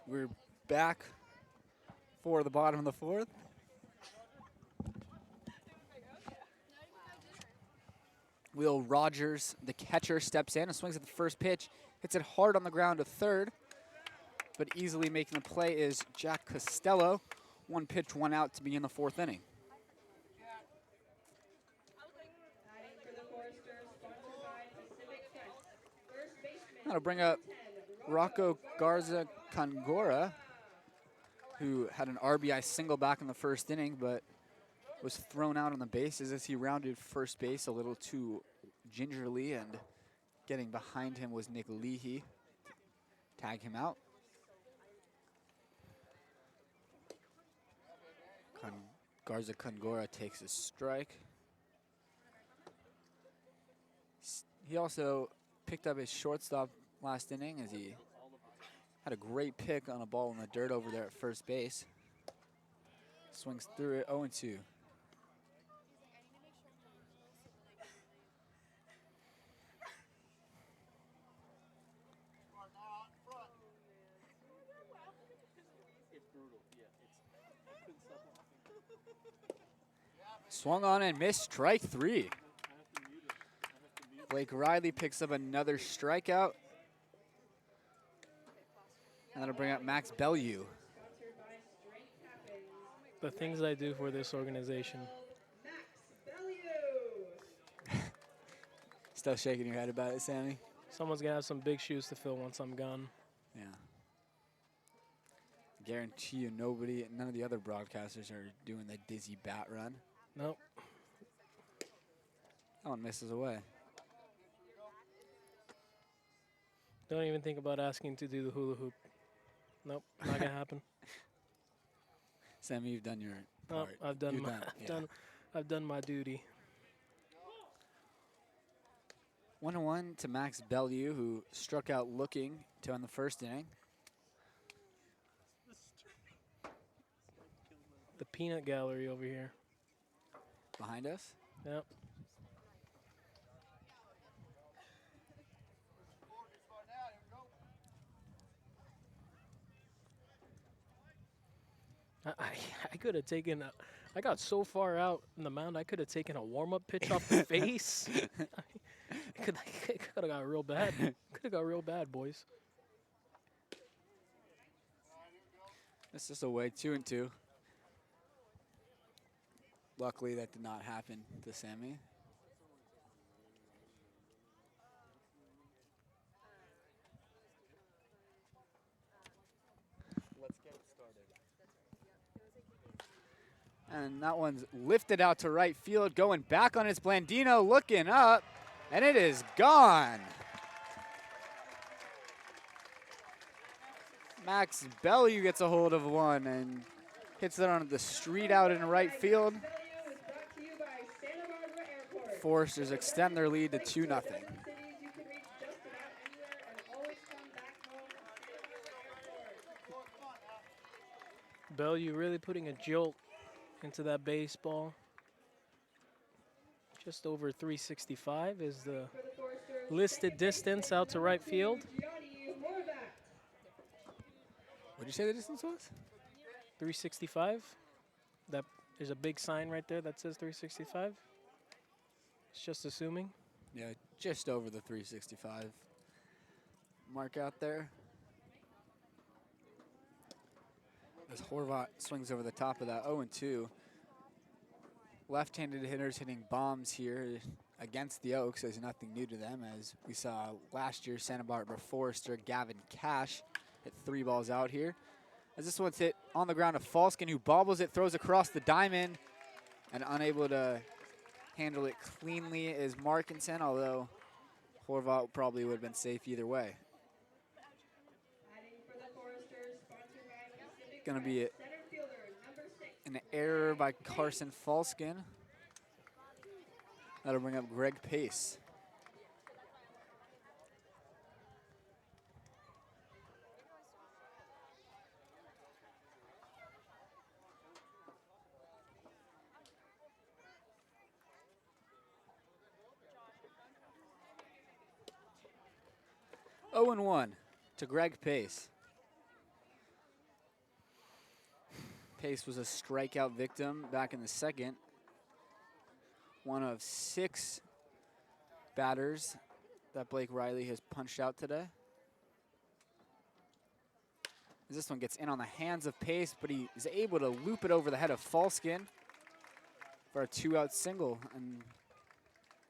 We're back for the bottom of the fourth. Will Rogers, the catcher, steps in and swings at the first pitch. Hits it hard on the ground to third, but easily making the play is Jack Costello. 1 pitch, 1 out to begin the fourth inning. Batting for the Foresters, sponsored by Pacific Crest. First baseman. That'll bring up Rocco Garza Congora, who had an RBI single back in the first inning, but was thrown out on the bases as he rounded first base a little too gingerly, and getting behind him was Nick Leahy. Tag him out. Garza Congora takes a strike. He also picked up his shortstop last inning as he had a great pick on a ball in the dirt over there at first base. Swings through it, 0-2. Swung on and missed, strike 3. Blake Riley picks up another strikeout. And that'll bring up Max Bellew. Sponsored by Strength Happens. The things I do for this organization. Max Bellew. Still shaking your head about it, Sammy? Someone's going to have some big shoes to fill once I'm gone. Yeah. Guarantee you none of the other broadcasters are doing the dizzy bat run. Nope. That one misses away. Don't even think about asking to do the hula hoop. Nope, not going to happen. Sammy, you've done your Nope, part. I've done You've my yeah. I've done my duty. 1-1 to Max Bellew, who struck out looking to end the first inning. The peanut gallery over here. Behind us. Yep. I could have taken I got so far out in the mound, I could have taken a warm-up pitch off the face. It could have got real bad. Could have got real bad, boys. This is away 2-2. Luckily, that did not happen to Sammy. Let's get it started. And that one's lifted out to right field, going back on its Blandino, looking up, and it is gone. Max Bellew gets a hold of one and hits it on the street out in right field. Foresters extend their lead to 2-0. Bellew really putting a jolt into that baseball. Just over 365 is the listed distance out to right field. What did you say the distance was? 365. That there's a big sign right there that says 365. It's just assuming. Yeah, just over the 365 mark out there. As Horvat swings over the top of that 0-2. Left-handed hitters hitting bombs here against the Oaks is nothing new to them, as we saw last year Santa Barbara Forester Gavin Cash hit 3 balls out here. As this one's hit on the ground to Falskin, who bobbles it, throws across the diamond, and unable to handle it cleanly is Markinson, although Horvat probably would have been safe either way. Going to be an error by Carson Falskin. That'll bring up Greg Pace. Oh and 1 to Greg Pace. Pace was a strikeout victim back in the second. One of 6 batters that Blake Riley has punched out today. This one gets in on the hands of Pace, but he is able to loop it over the head of Falskin for a 2-out single. And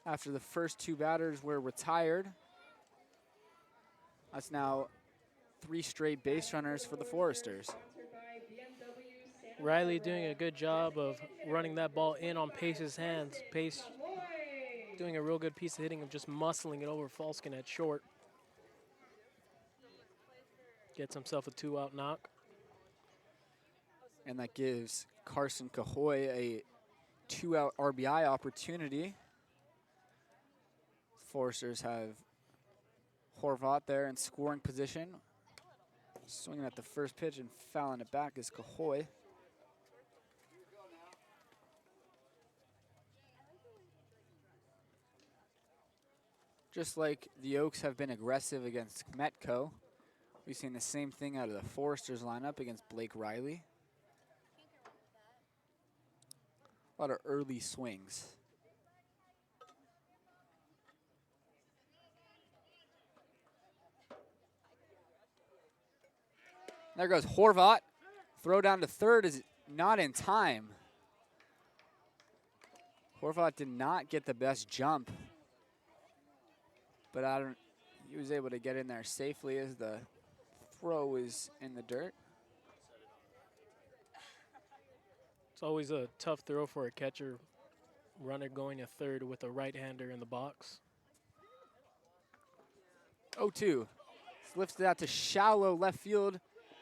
after the first 2 batters were retired, that's now 3 straight base runners for the Foresters. Riley doing a good job of running that ball in on Pace's hands. Pace doing a real good piece of hitting of just muscling it over Falskin at short. Gets himself a 2-out knock. And that gives Carson Cahoy a 2-out RBI opportunity. Foresters have Horvat there in scoring position. Swinging at the first pitch and fouling it back is Cahoy. Just like the Oaks have been aggressive against Metco, we've seen the same thing out of the Foresters lineup against Blake Riley. A lot of early swings. There goes Horvat. Throw down to third is not in time. Horvat did not get the best jump, but he was able to get in there safely as the throw is in the dirt. It's always a tough throw for a catcher, runner going to third with a right-hander in the box. 0-2. Lifts it out to shallow left field.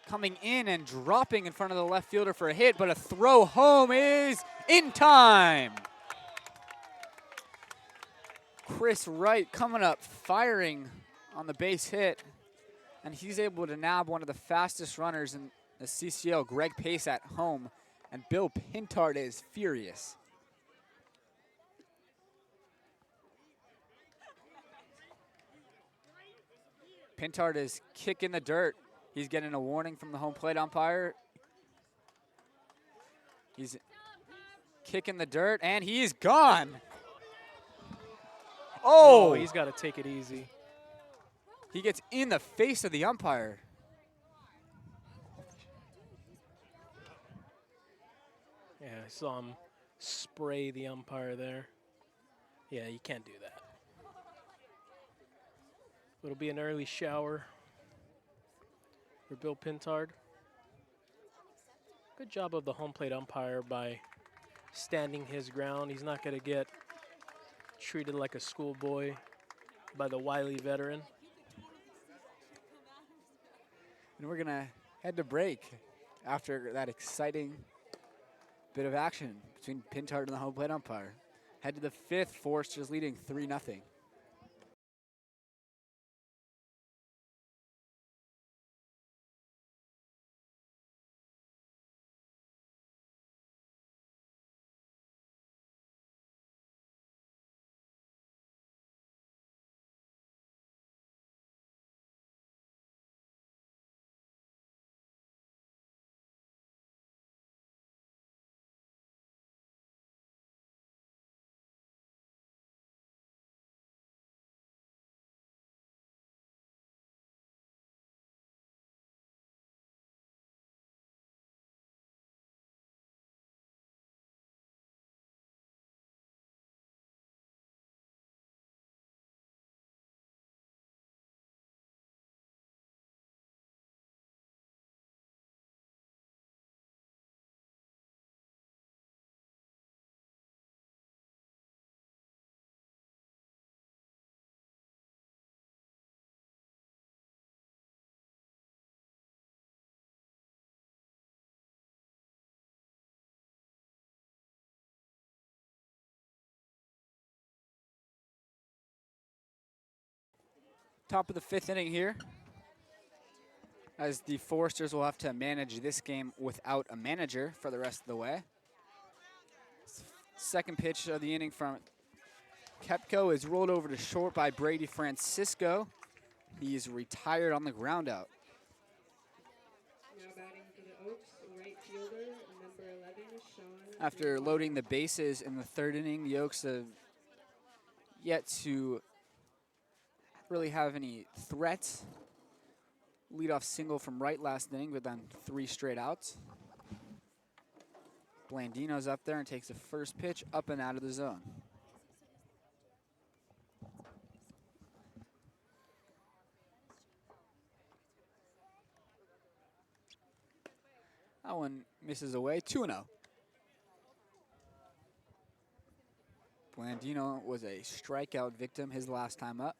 Coming in and dropping in front of the left fielder for a hit, but a throw home is in time. Chris Wright coming up, firing on the base hit, and he's able to nab one of the fastest runners in the CCL, Greg Pace, at home, and Bill Pintard is furious. Pintard is kicking the dirt. He's getting a warning from the home plate umpire. He's kicking the dirt, and he's gone. Oh! He's got to take it easy. He gets in the face of the umpire. Yeah, I saw him spray the umpire there. Yeah, you can't do that. It'll be an early shower for Bill Pintard. Good job of the home plate umpire by standing his ground. He's not going to get treated like a schoolboy by the wily veteran. And we're going to head to break after that exciting bit of action between Pintard and the home plate umpire. Head to the fifth, Foresters leading 3-0. Top of the fifth inning here, as the Foresters will have to manage this game without a manager for the rest of the way. Second pitch of the inning from Kepko is rolled over to short by Brady Francisco. He is retired on the ground out. Now batting for the Oaks, right fielder, number 11, Sean. After loading the bases in the third inning, the Oaks have yet to really have any threats. Leadoff single from right last inning, but then 3 straight outs. Blandino's up there and takes the first pitch up and out of the zone. That one misses away, 2-0. Blandino was a strikeout victim his last time up.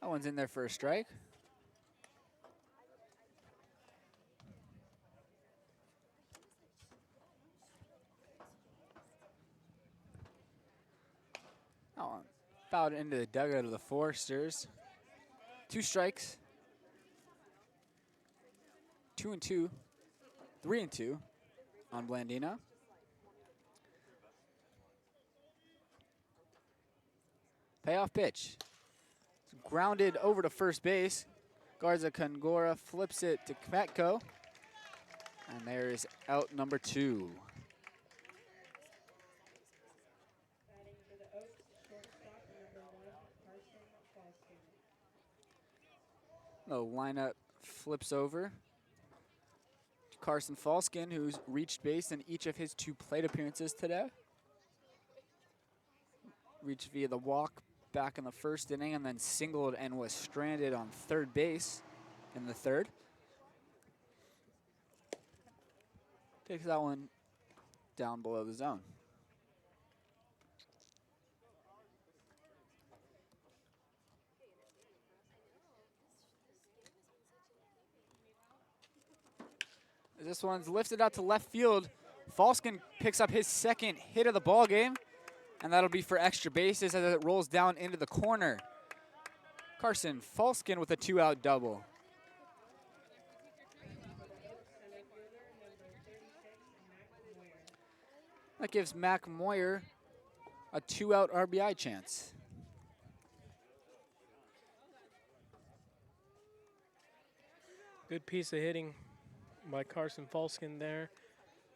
That one's in there for a strike. That one fouled into the dugout of the Foresters. 2 strikes. 2-2. 3-2 on Blandino. Payoff pitch. It's grounded over to first base. Garza Congora flips it to Kmetko. And there is out number 2. Batting for the Oaks, shortstop, number 1, Carson Falston. The lineup flips over to Carson Falskin, who's reached base in each of his 2 plate appearances today. Reached via the walk back in the first inning and then singled and was stranded on third base in the third. Takes that one down below the zone. This one's lifted out to left field. Falskin picks up his second hit of the ball game, and that'll be for extra bases as it rolls down into the corner. Carson Falskin with a 2-out double. That gives Mac Moyer a 2-out RBI chance. Good piece of hitting by Carson Falskin there.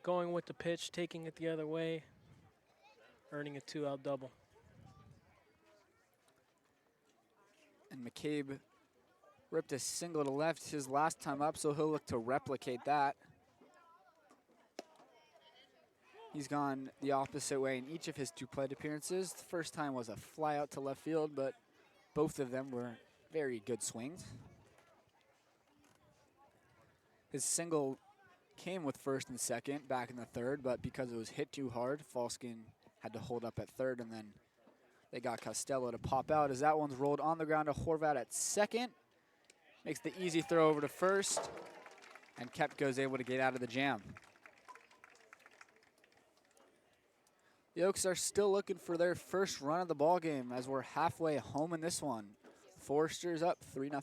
Going with the pitch, taking it the other way, earning a 2-out double. And McCabe ripped a single to left his last time up, so he'll look to replicate that. He's gone the opposite way in each of his 2 plate appearances. The first time was a fly out to left field, but both of them were very good swings. His single came with first and second back in the third, but because it was hit too hard, Falskin had to hold up at third, and then they got Costello to pop out as that one's rolled on the ground to Horvat at second. Makes the easy throw over to first, and Kepko's able to get out of the jam. The Oaks are still looking for their first run of the ball game as we're halfway home in this one. Foresters up 3-0.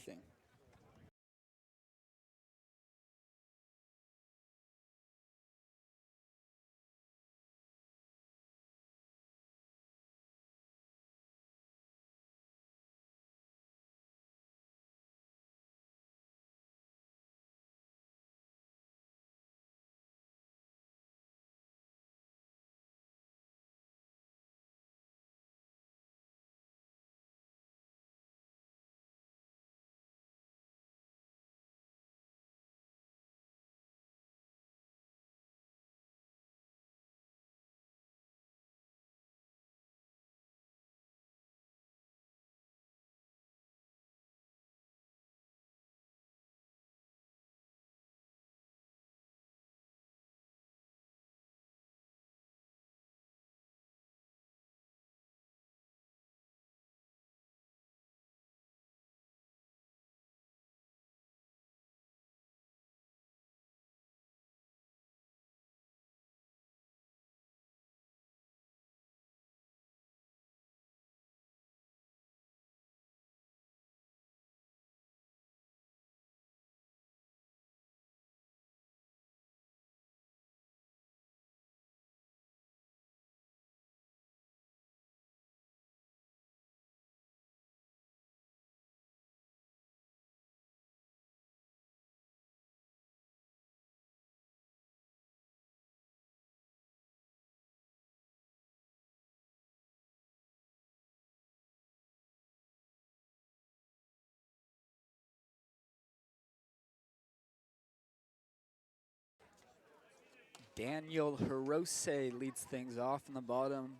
Daniel Hirose leads things off in the bottom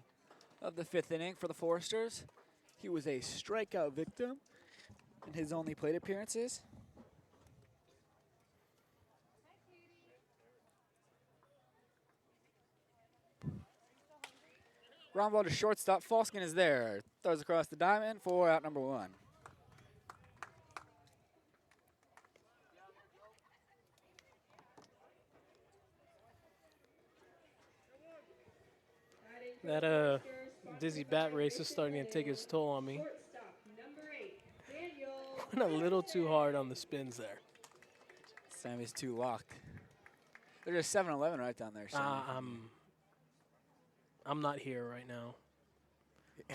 of the 5th inning for the Foresters. He was a strikeout victim in his only plate appearances. Ground ball to shortstop. Falskin is there. Throws across the diamond for out number 1. That dizzy bat race is starting to take its toll on me. Went a little too hard on the spins there. Sammy's too locked. There's a 7-Eleven right down there, Sammy. I'm not here right now.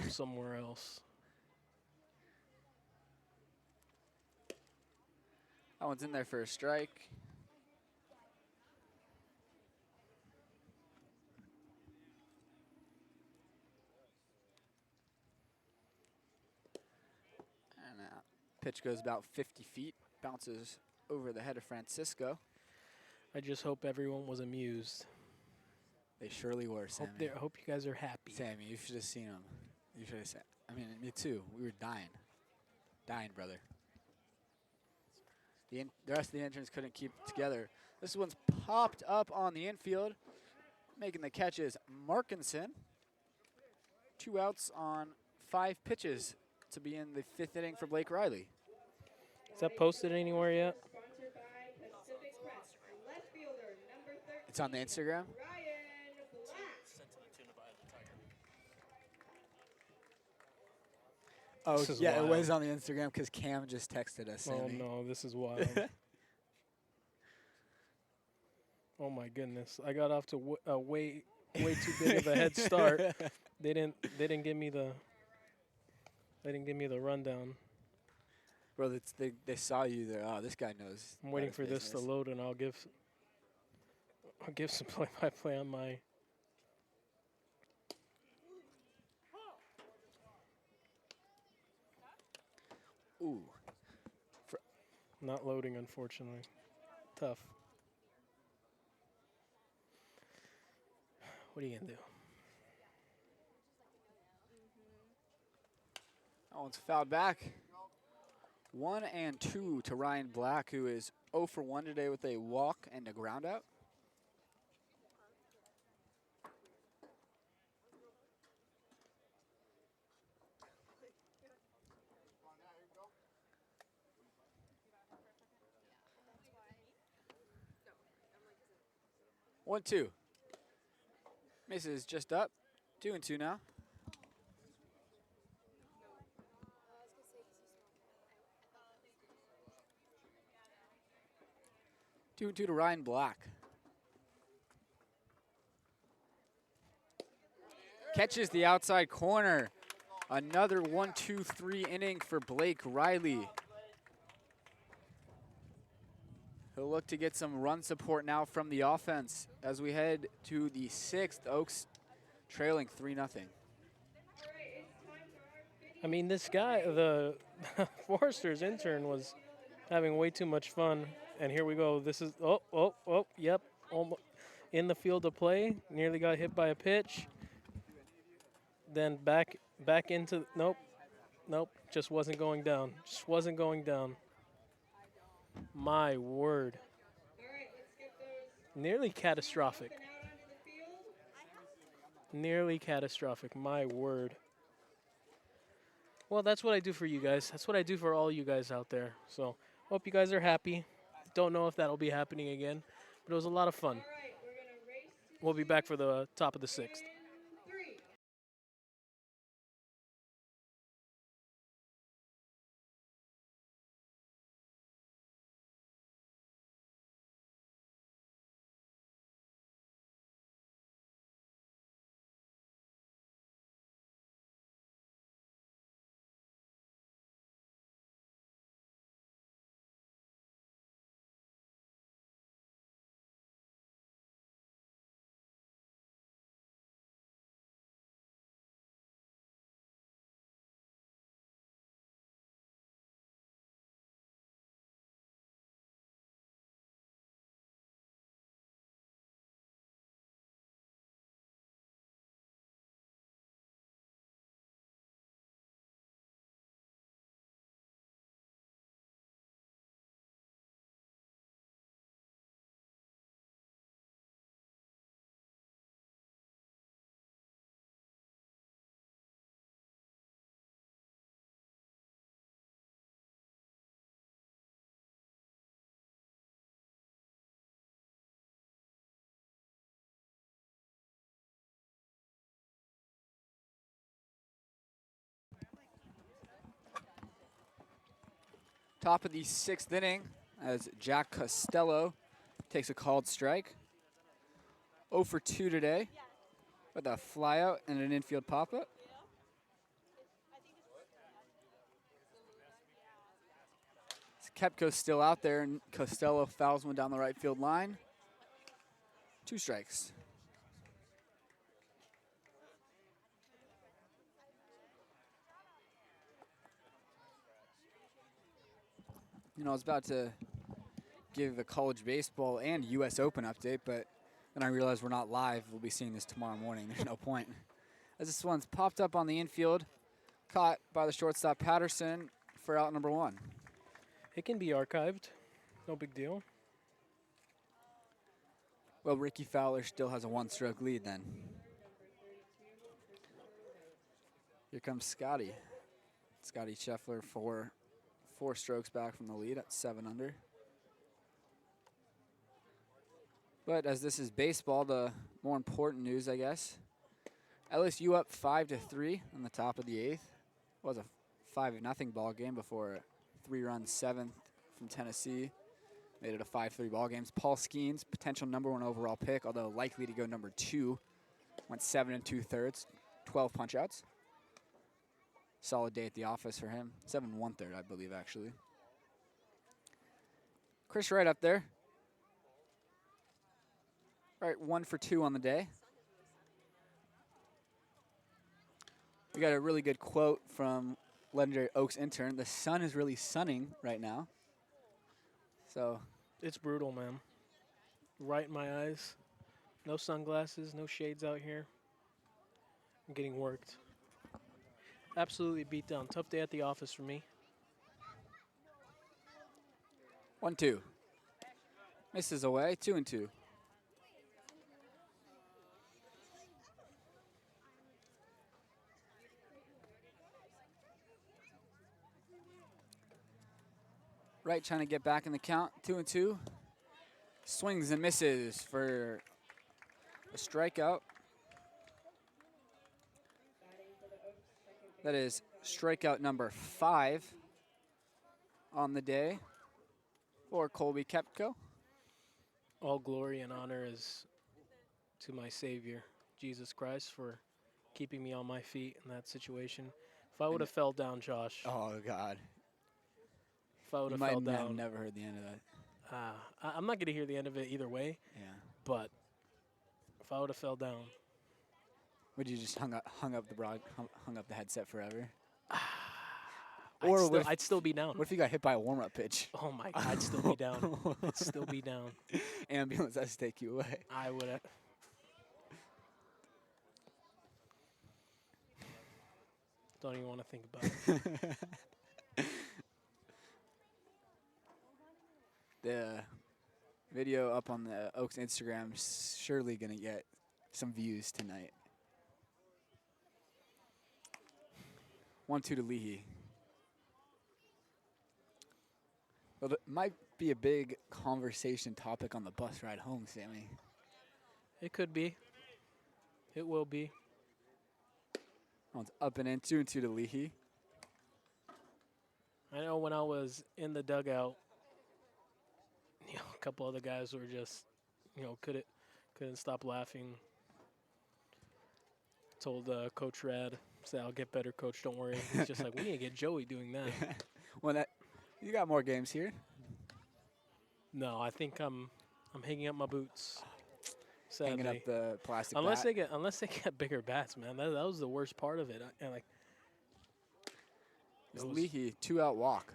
I'm somewhere else. That one's in there for a strike. And pitch goes about 50 feet, bounces over the head of Francisco. I just hope everyone was amused. They surely were, Sammy. Hope you guys are happy. Sammy, you should have seen them. You should have said. I mean, me too. We were dying. Dying, brother. The rest of the entrance couldn't keep it together. This one's popped up on the infield. Making the catch is Markinson. 2 outs on 5 pitches to be in the 5th inning for Blake Riley. Is that posted anywhere yet? It's on the Instagram. Oh, yeah, wild. It was on the Instagram because Cam just texted us. Sammy. Oh, no, this is wild. Oh, my goodness. I got off to a way too big of a head start. They didn't give me the rundown. Bro, they saw you there. Oh, this guy knows. I'm about waiting his for this to business. load, and I'll give some play-by-play on my. Ooh. Not loading, unfortunately. Tough. What are you gonna do? That one's fouled back. 1 and 2 to Ryan Black, who is 0 for 1 today with a walk and a ground out. One, two. Misses just up. 2 and 2 now. Two and two to Ryan Black. Catches the outside corner. Another 1-2-3 inning for Blake Riley. He'll look to get some run support now from the offense as we head to the 6th. Oaks trailing 3-0. I mean, this guy, the Forrester's intern, was having way too much fun. And here we go. This is, yep. In the field of play. Nearly got hit by a pitch. Then back into, nope. Just wasn't going down. My word. Nearly catastrophic. My word. Well, that's what I do for you guys. That's what I do for all you guys out there. So, hope you guys are happy. Don't know if that'll be happening again, but it was a lot of fun. We'll be back for the top of the 6th. Top of the 6th inning as Jack Costello takes a called strike. 0 for 2 today with a flyout and an infield pop-up. Kepko's still out there, and Costello fouls one down the right field line. 2 strikes. You know, I was about to give a college baseball and U.S. Open update, but then I realized we're not live. We'll be seeing this tomorrow morning. There's no point. As this one's popped up on the infield, caught by the shortstop Patterson for out number 1. It can be archived. No big deal. Well, Ricky Fowler still has a 1-stroke lead then. Here comes Scotty. Scotty Scheffler 4 strokes back from the lead at 7 under. But as this is baseball, the more important news, I guess, LSU up 5-3 on the top of the 8th. It was a 5-0 ball game before a 3-run 7th from Tennessee made it a 5-3 ball game. Paul Skeens, potential number 1 overall pick, although likely to go number 2, went 7 2/3, 12 punch-outs. Solid day at the office for him. 7 1/3, I believe, actually. Chris right up there. All right, 1 for 2 on the day. We got a really good quote from legendary Oaks intern. The sun is really sunning right now. So It's brutal, man. Right in my eyes. No sunglasses, no shades out here. I'm getting worked. Absolutely beat down. Tough day at the office for me. 1-2. Misses away. 2-2. Wright trying to get back in the count. 2-2. Swings and misses for a strikeout. That is strikeout number 5 on the day for Colby Kepko. All glory and honor is to my Savior, Jesus Christ, for keeping me on my feet in that situation. If I would have fell down, Josh, Oh, God. if I would You have might fell have down, never heard the end of that. I'm not going to hear the end of it either way, Yeah. but if I would have fell down, Would you just hung up the headset forever? I'd still be down. What if you got hit by a warm-up pitch? Oh my God, I'd still be down. I'd still be down. Ambulance has to take you away. I would have. Don't even want to think about it. The video up on the Oaks Instagram is surely going to get some views tonight. 1-2 to Leahy. Well, it might be a big conversation topic on the bus ride home, Sammy. It could be. It will be. One's up and in. 2-2 to Leahy. I know when I was in the dugout, a couple other guys were just, couldn't stop laughing. Told Coach Rad, said, "I'll get better, Coach. Don't worry." He's just like, "We need to get Joey doing that." Well, you got more games here. No, I think I'm hanging up my boots. Sadly. Hanging up the plastic unless bat. they get bigger bats, man. That was the worst part of it. And like, It's Leahy, 2-out walk.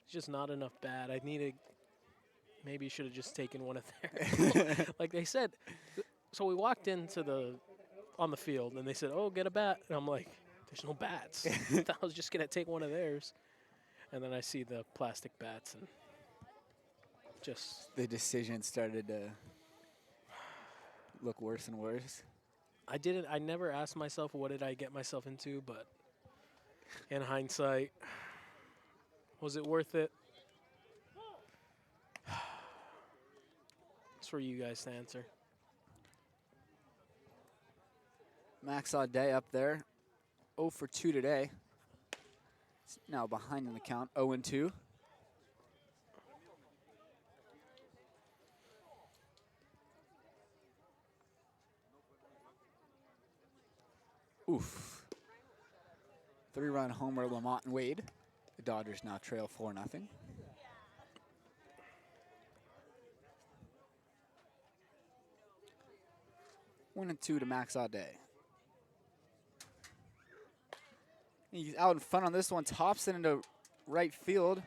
it's just not enough bat. I needed. Maybe should have just taken one of theirs. Like they said. So we walked on the field, and they said, "Oh, get a bat." And I'm like, "There's no bats." I was just gonna take one of theirs, and then I see the plastic bats, and just The decision started to look worse and worse. I never asked myself what did I get myself into, but in hindsight, was it worth it? It's for you guys to answer. Max Holladay up there. 0 for 2 today. It's now behind in the count. 0-2. Oof. 3-run homer, Lamont and Wade. The Dodgers now trail 4-0. One and 2 to Max Holladay. He's out in front on this one. Tops it into right field.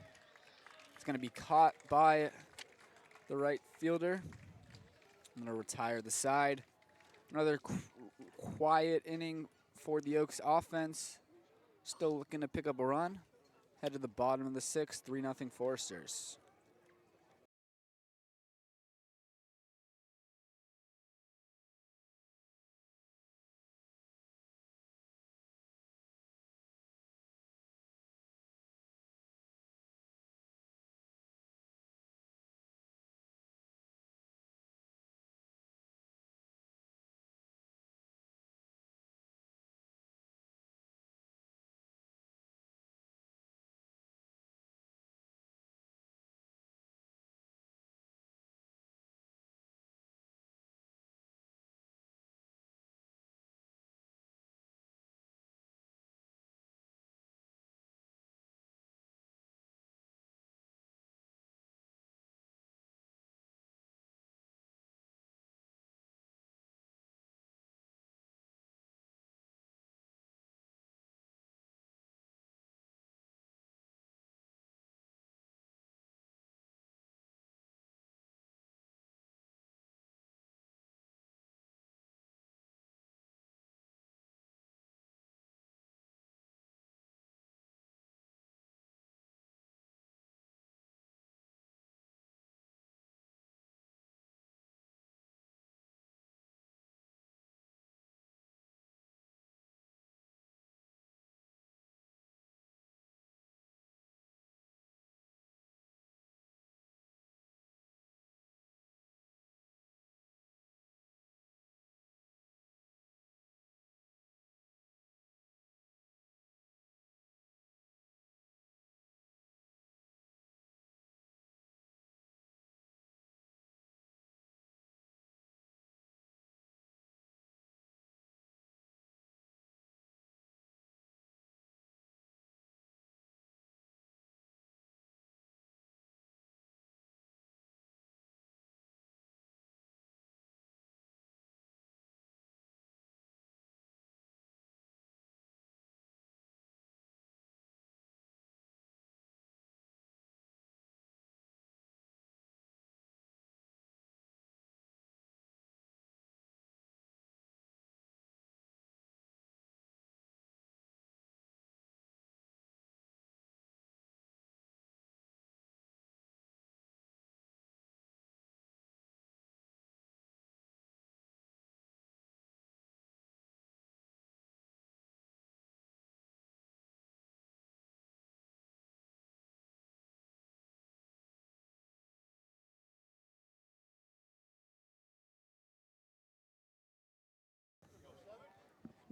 It's going to be caught by the right fielder. I'm going to retire the side. Another quiet inning for the Oaks offense. Still looking to pick up a run. Head to the bottom of the 6th, 3-0 Foresters.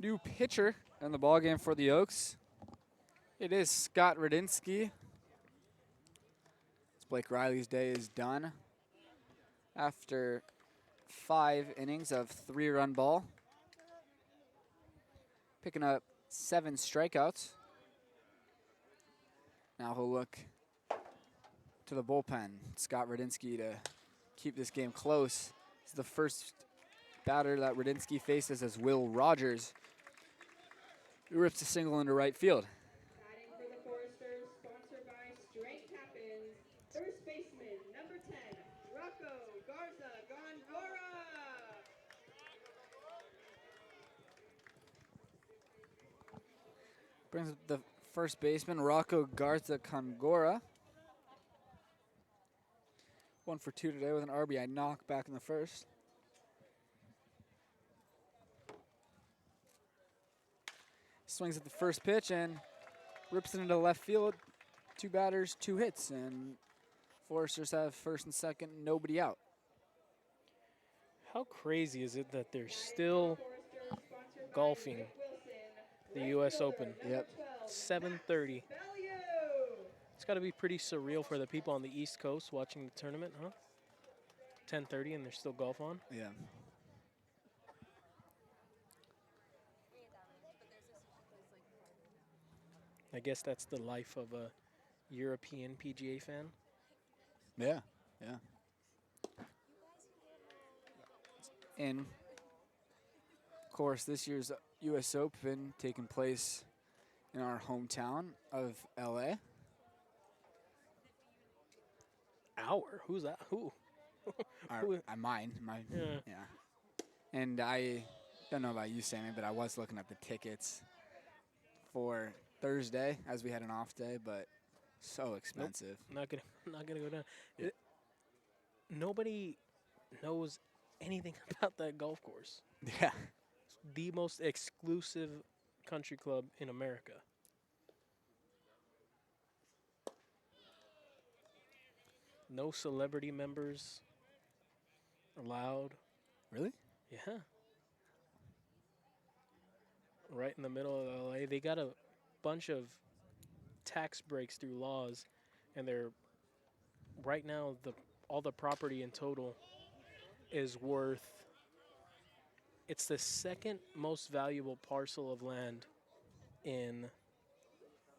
new pitcher in the ballgame for the Oaks. It is Scott Radinsky. Blake Riley's day is done after 5 innings of 3-run ball. Picking up 7 strikeouts. Now he'll look to the bullpen. Scott Radinsky to keep this game close. This is the first batter that Radinsky faces as Will Rogers, who rips a single into right field. Batting for the Foresters, sponsored by Strength Happens. First baseman, number 10, Rocco Garza Gondora. Brings up the first baseman, Rocco Garza Congora. 1 for 2 today with an RBI knock back in the first. Swings at the first pitch and rips it into left field. 2 batters, 2 hits, and Foresters have first and second, nobody out. How crazy is it that they're still golfing the U.S. Open? Yep. 7:30. It's got to be pretty surreal for the people on the East Coast watching the tournament, huh? 10:30 and there's still golf on? Yeah. I guess that's the life of a European PGA fan. Yeah, yeah. And, of course, this year's U.S. Open taking place in our hometown of L.A. Our? Who's that? Who? Mine. Yeah. And I don't know about you, Sammy, but I was looking at the tickets for Thursday as we had an off day, but so expensive. Nope, not gonna go down. Yeah. Nobody knows anything about that golf course. Yeah. It's the most exclusive country club in America. No celebrity members allowed. Really? Yeah. Right in the middle of LA. They got a bunch of tax breaks through laws, and they're right now all the property in total is worth, it's the second most valuable parcel of land in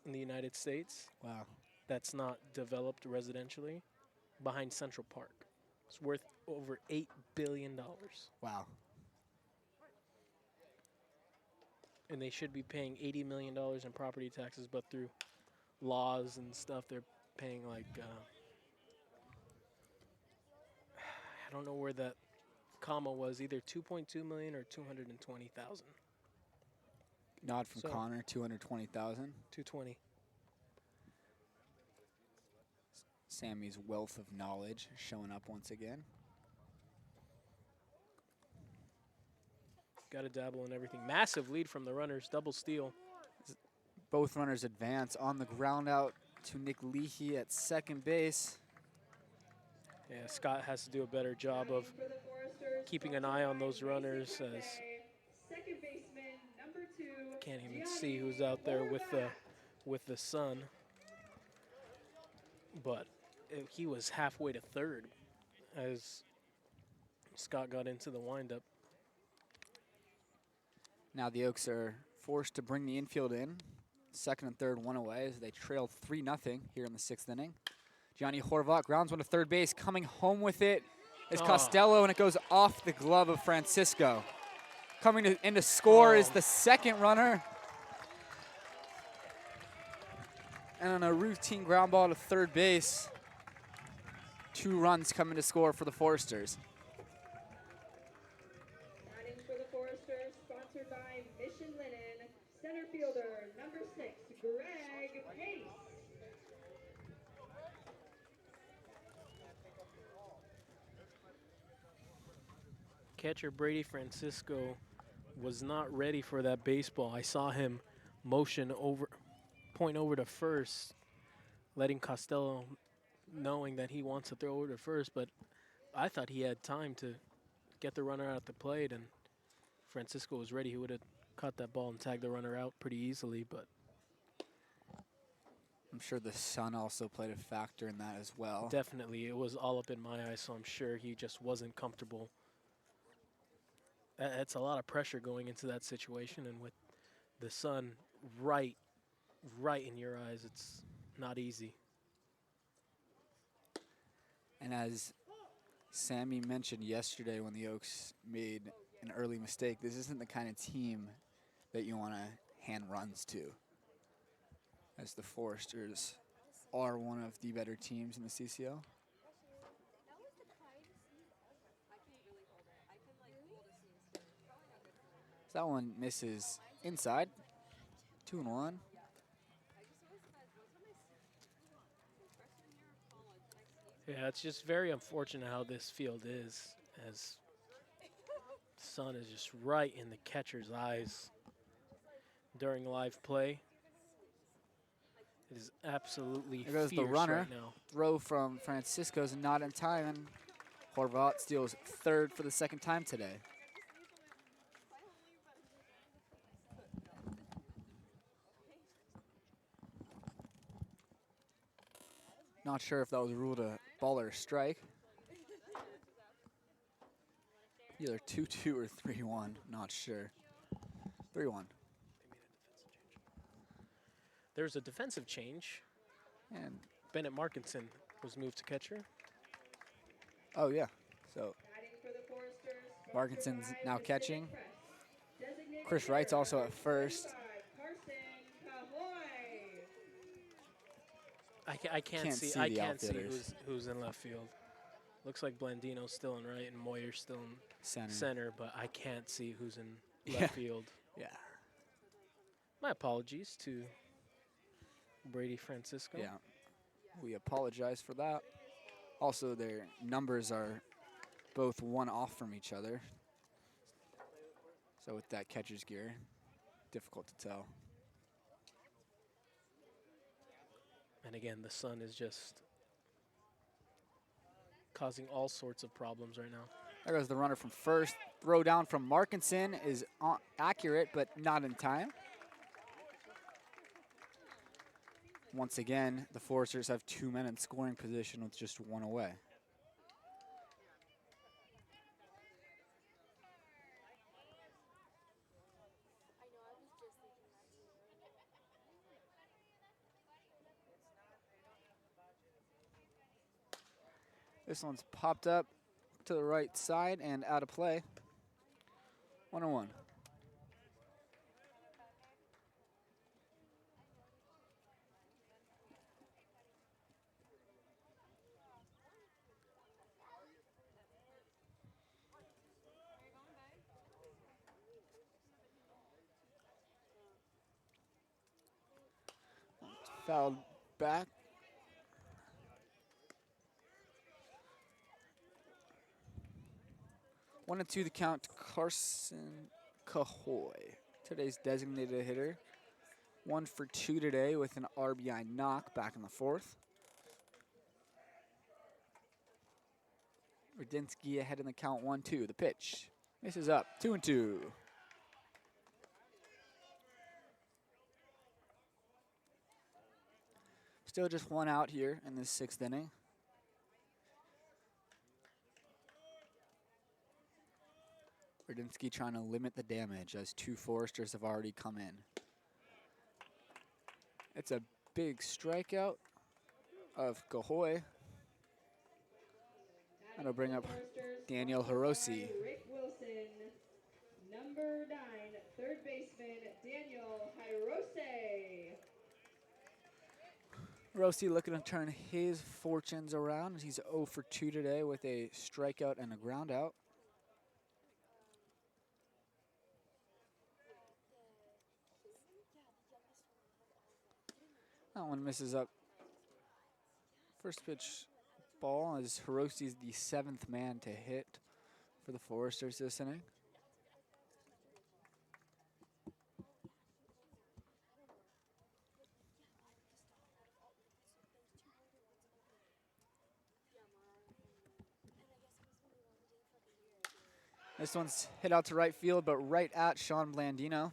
the United States Wow. that's not developed residentially, behind Central Park. It's worth over $8 billion. Wow. And they should be paying $80 million in property taxes, but through laws and stuff, they're paying like, I don't know where that comma was, either 2.2 million or 220,000. Nod from So- Connor, 220,000. 220. Sammy's wealth of knowledge showing up once again. Got to dabble in everything. Massive lead from the runners, double steal. Both runners advance on the ground out to Nick Leahy at second base. Yeah, Scott has to do a better job of For the Foresters, keeping an eye on those runners, as second baseman, number 2. can't even see who's out there with the sun. But he was halfway to third as Scott got into the windup. Now the Oaks are forced to bring the infield in. Second and third, 1 away as they trail 3-0 here in the 6th inning. Johnny Horvath grounds one to third base. Coming home with it is Costello, and it goes off the glove of Francisco. Coming in to score is the second runner. And on a routine ground ball to third base, 2 runs coming to score for the Foresters. Batting for the Foresters, sponsored by Mission Linen, center fielder, number 6, Greg Pace. Catcher Brady Francisco was not ready for that baseball. I saw him point over to first, letting Costello knowing that he wants to throw over to first, but I thought he had time to get the runner out at the plate, and Francisco was ready. He would have caught that ball and tagged the runner out pretty easily, but I'm sure the sun also played a factor in that as well. definitely it was all up in my eyes, so I'm sure he just wasn't comfortable. It's a lot of pressure going into that situation, and with the sun right in your eyes, it's not easy. And as Sammy mentioned yesterday when the Oaks made an early mistake, this isn't the kind of team that you want to hand runs to, as the Foresters are one of the better teams in the CCL. So that one misses inside. 2-1. Yeah, it's just very unfortunate how this field is, as the sun is just right in the catcher's eyes during live play. It is absolutely There goes the fierce runner. right now. Throw from Francisco's not in time, and Horvat steals third for the second time today. Not sure if that was ruled a ball or a strike. Either 2-2 or 3-1, not sure. 3-1. There's a defensive change. And, Bennett Markinson was moved to catcher. oh yeah, so Batting for the Foresters, Markinson's sponsored by now Pacific catching. Crest. Designated Chris Wright's hitter, also number at first. 45, Carson Cahoy. I can't Can't see. see I the can't see outfielders. who's in left field. Looks like Blandino's still in right and Moyer's still in center, but I can't see who's in Yeah. left field. Yeah, My apologies to Brady Francisco. yeah. We apologize for that. Also, their numbers are both one off from each other. So with that catcher's gear, difficult to tell. And again, the sun is just causing all sorts of problems right now. There goes the runner from first. Throw down from Markinson is accurate, but not in time. Once again, the Foresters have 2 men in scoring position with just one away. This one's popped up to the right side and out of play. 1-1. Fouled back. One and two the count to Carson Cahoy, today's designated hitter. 1 for 2 today with an RBI knock back in the fourth. Radinsky ahead in the count 1-2. The pitch misses up. 2-2. Still just one out here in this sixth inning. Radinsky trying to limit the damage as 2 Foresters have already come in. It's a big strikeout of Cahoy. That'll bring up Daniel Hiroshi. Rick Wilson, number 9, third baseman Daniel Hirose. Hiroshi looking to turn his fortunes around. He's 0 for 2 today with a strikeout and a ground out. That one misses up. First pitch ball as Hiroshi's the 7th man to hit for the Foresters this inning. This one's hit out to right field, but right at Sean Blandino.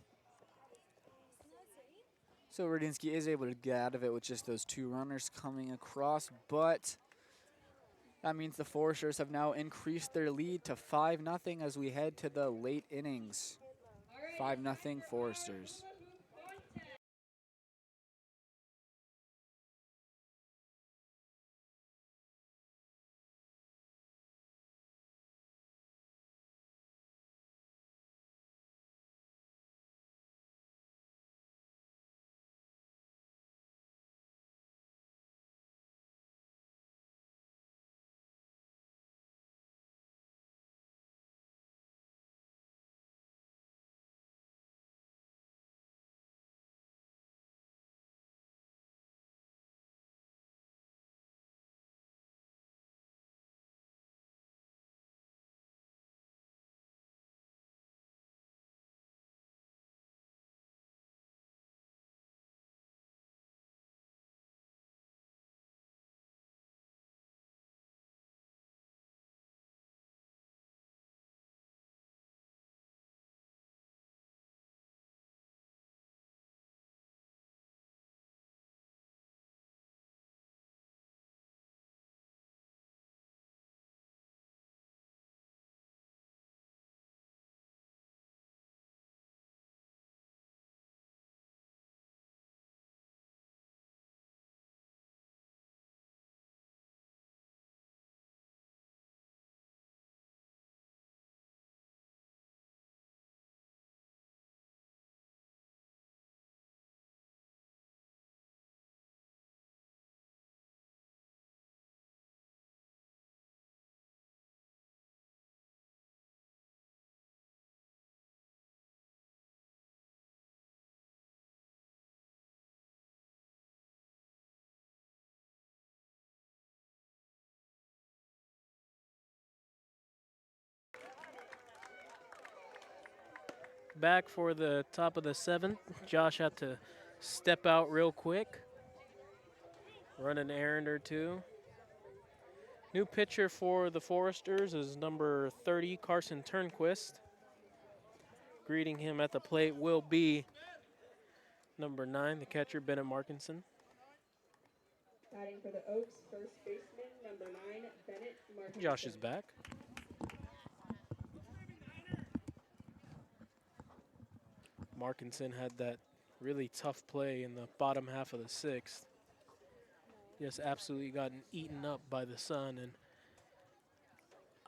So Radinsky is able to get out of it with just those 2 runners coming across, but that means the Foresters have now increased their lead to 5-0 as we head to the late innings. 5-0 Foresters. Back for the top of the 7th. Josh had to step out real quick, run an errand or 2. New pitcher for the Foresters is number 30, Carson Turnquist. Greeting him at the plate will be number 9, the catcher, Bennett Markinson. Batting for the Oaks, first baseman, number 9, Bennett Markinson. Josh is back. Markinson had that really tough play in the bottom half of the 6th. Just absolutely gotten eaten up by the sun, and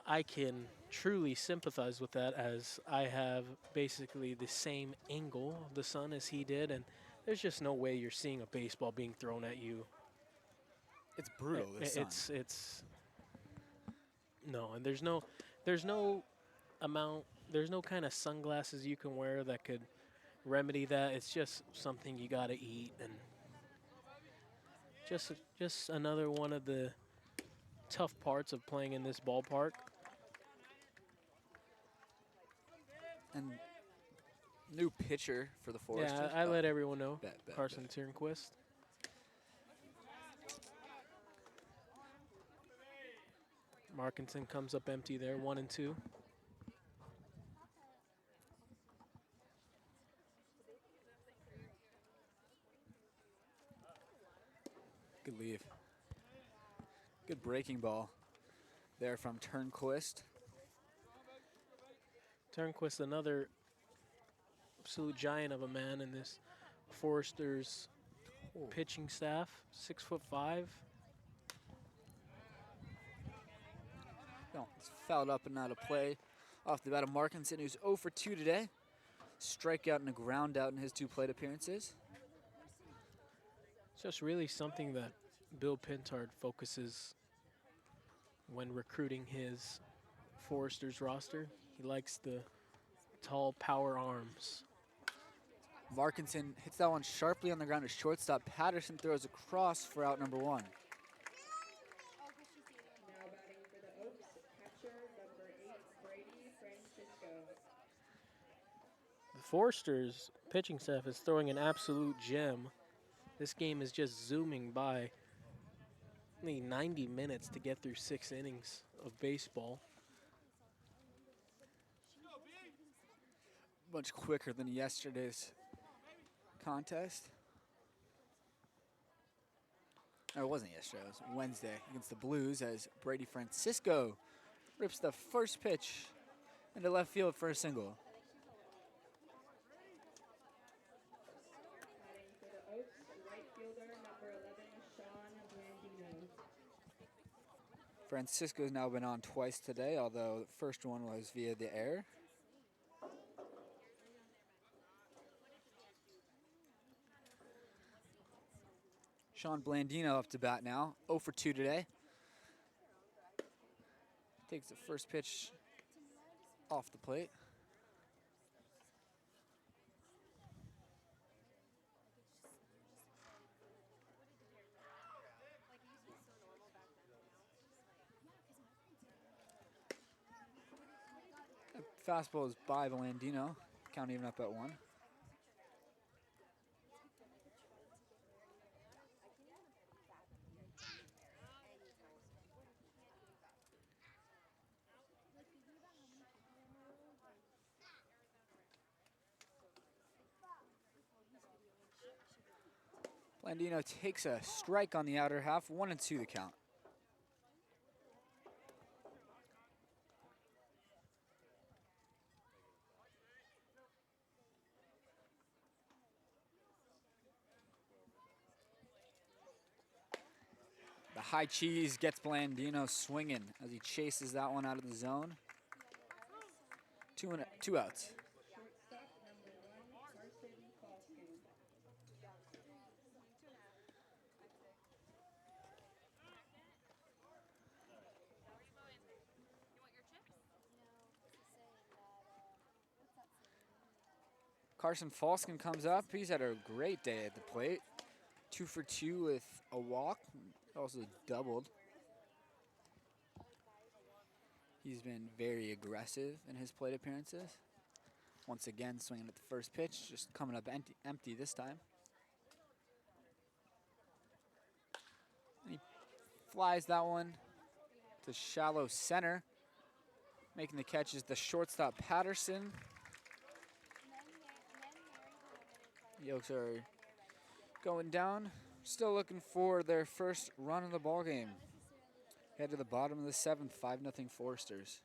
I can truly sympathize with that, as I have basically the same angle of the sun as he did, and there's just no way you're seeing a baseball being thrown at you. It's brutal, the sun. It's no, and there's no kind of sunglasses you can wear that could remedy that. It's just something you gotta eat, and just another one of the tough parts of playing in this ballpark. And new pitcher for the Foresters. Yeah, I let everyone know. Bet. Carson Turnquist. Markinson comes up empty there, 1-2. Good leave. Good breaking ball there from Turnquist. Turnquist, another absolute giant of a man in this Foresters pitching staff, 6'5". No, it's fouled up and out of play off the bat of Markinson, who's 0 for 2 today. Strikeout and a ground out in his 2 plate appearances. It's just really something that Bill Pintard focuses when recruiting his Foresters roster. He likes the tall power arms. Markinson hits that one sharply on the ground to shortstop. Patterson throws across for out number 1. Now batting for the Oaks, catcher, number 8, Brady Francisco. The Foresters pitching staff is throwing an absolute gem. This game is just zooming by. Only 90 minutes to get through 6 innings of baseball. Much quicker than yesterday's contest. Or it wasn't yesterday, it was Wednesday against the Blues as Brady Francisco rips the first pitch into left field for a single. Batting for the Oaks, right fielder number 11, Sean Blandino. Francisco's now been on twice today, although the first one was via the air. Sean Blandino up to bat now, 0 for 2 today. Takes the first pitch off the plate. The fastball is by Blandino, count even up at 1. Blandino takes a strike on the outer half, 1-2 the count. The high cheese gets Blandino swinging as he chases that one out of the zone. Two outs. Shortstop number 1, Carson Falskin. Carson Falskin comes up. He's had a great day at the plate. 2 for 2 with a walk, also doubled. He's been very aggressive in his plate appearances. Once again, swinging at the first pitch, just coming up empty this time. And he flies that one to shallow center. Making the catch is the shortstop Patterson. The Oaks are going down, still looking for their first run of the ball game. Head to the bottom of the 7th, 5-0 Foresters.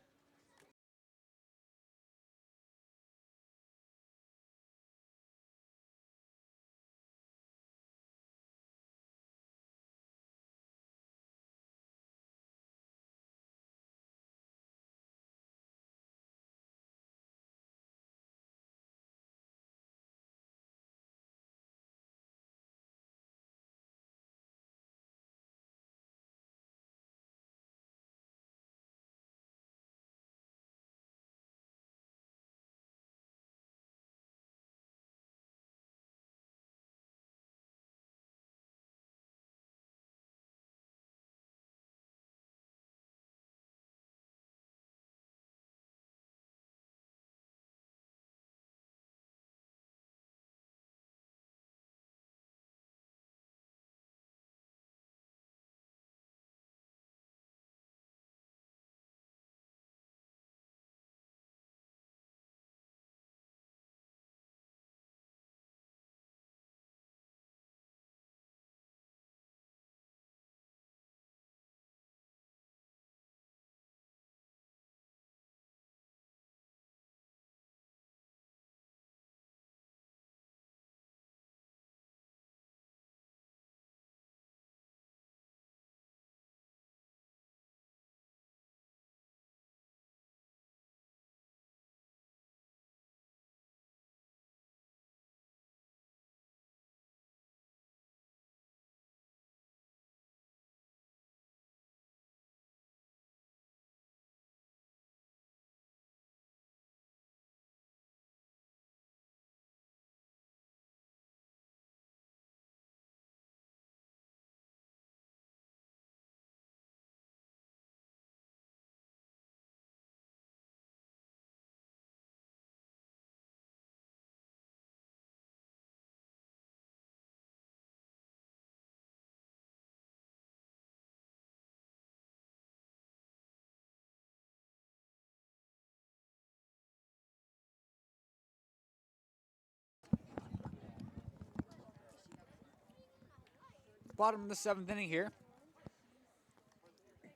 Bottom of the 7th inning here.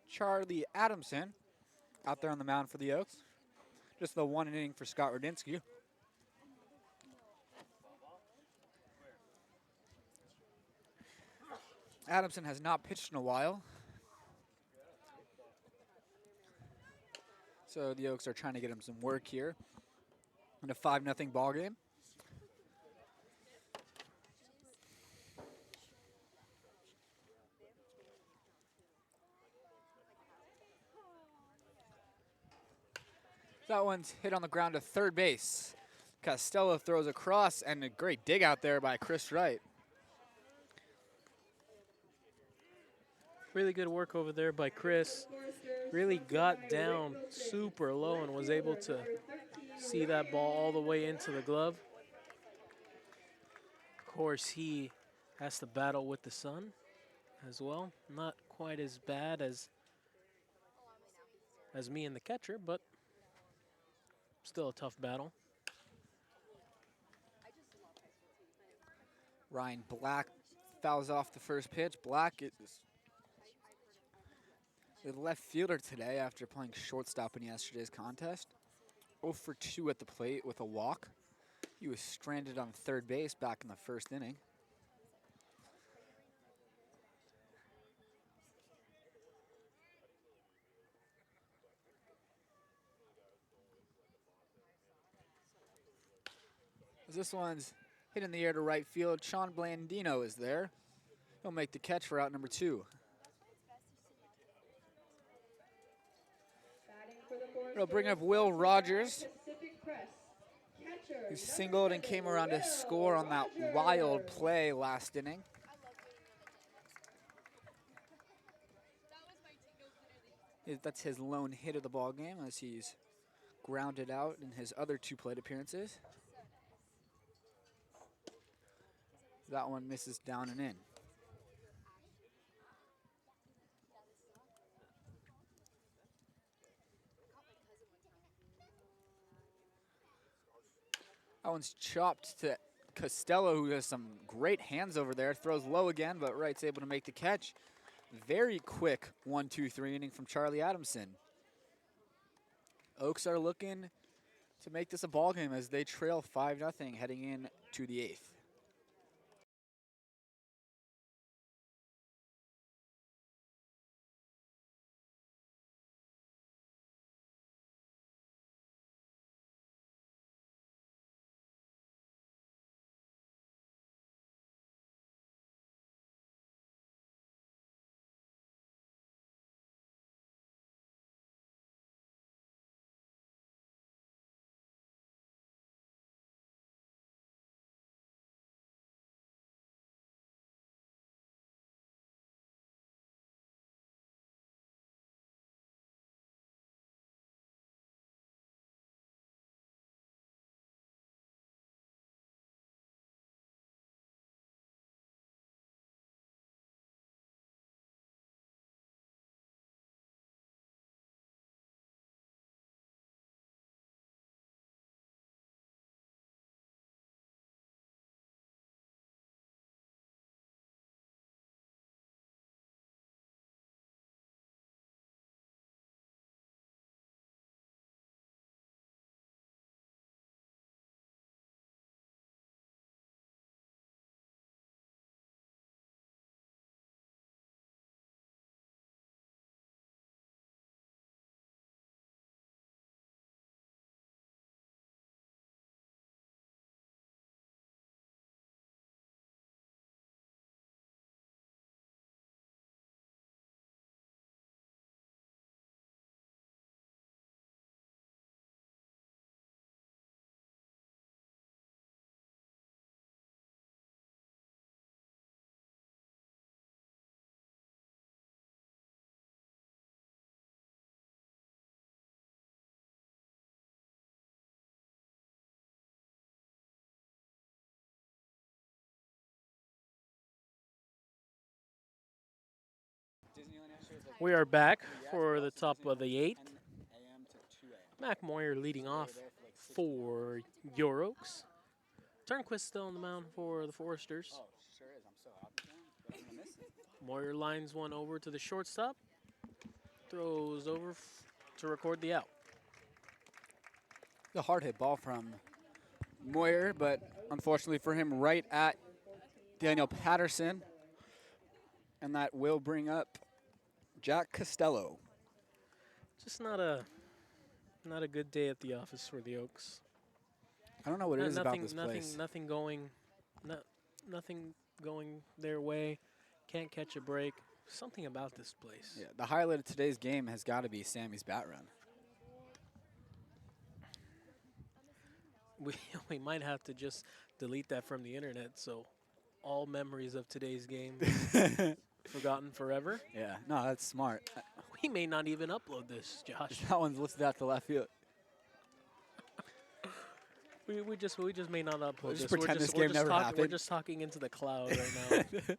Charlie Adamson out there on the mound for the Oaks. Just the 1 inning for Scott Rudinsky. Adamson has not pitched in a while. So the Oaks are trying to get him some work here in a 5-0 ball game. That one's hit on the ground to third base. Costello throws across, and a great dig out there by Chris Wright. Really good work over there by Chris. Really got down super low and was able to see that ball all the way into the glove. Of course, he has to battle with the sun as well. Not quite as bad as me and the catcher, but still a tough battle. Ryan Black fouls off the first pitch. Black is the left fielder today after playing shortstop in yesterday's contest. 0 for 2 at the plate with a walk. He was stranded on third base back in the first inning. As this one's hit in the air to right field, Sean Blandino is there. He'll make the catch for out number 2. It'll bring up Will Rogers, who singled and came around to score on that wild play last inning. That's his lone hit of the ball game as he's grounded out in his other 2 plate appearances. That one misses down and in. That one's chopped to Costello, who has some great hands over there. Throws low again, but Wright's able to make the catch. Very quick 1-2-3 inning from Charlie Adamson. Oaks are looking to make this a ball game as they trail 5-0 heading in to the 8th. We are back for the top of the 8th. Mac Moyer leading off for your Oaks. Turnquist still on the mound for the Foresters. Moyer lines one over to the shortstop. Throws over to record the out. A hard hit ball from Moyer, but unfortunately for him, right at Daniel Patterson. And that will bring up Jack Costello. Just not a good day at the office for the Oaks. I don't know what it is about this place. Nothing going their way. Can't catch a break. Something about this place. Yeah, the highlight of today's game has got to be Sammy's bat run. We might have to just delete that from the internet, so all memories of today's game forgotten forever. Yeah, no, that's smart. We may not even upload this, Josh. That one's listed out to left field. We just may not upload Just this. pretend this game never happened. We're just talking into the cloud right now.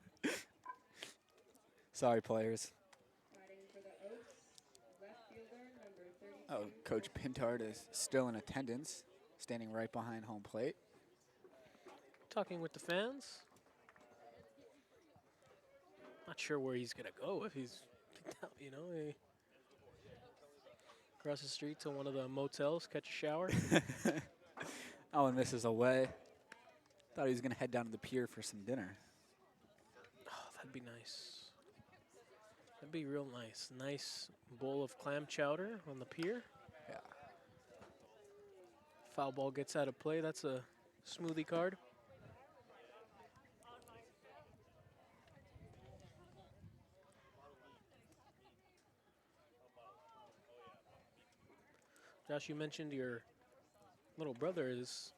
Sorry, players. Batting for the Oaks, left fielder number 32. Oh, Coach Pintard is still in attendance, standing right behind home plate. Talking with the fans. Not sure where he's gonna go if he's, across the street to one of the motels, catch a shower. That one misses away. Thought he was going to head down to the pier for some dinner. Oh, that'd be nice. That'd be real nice. Nice bowl of clam chowder on the pier. Yeah. Foul ball gets out of play. That's a smoothie card. Josh, you mentioned your little brother is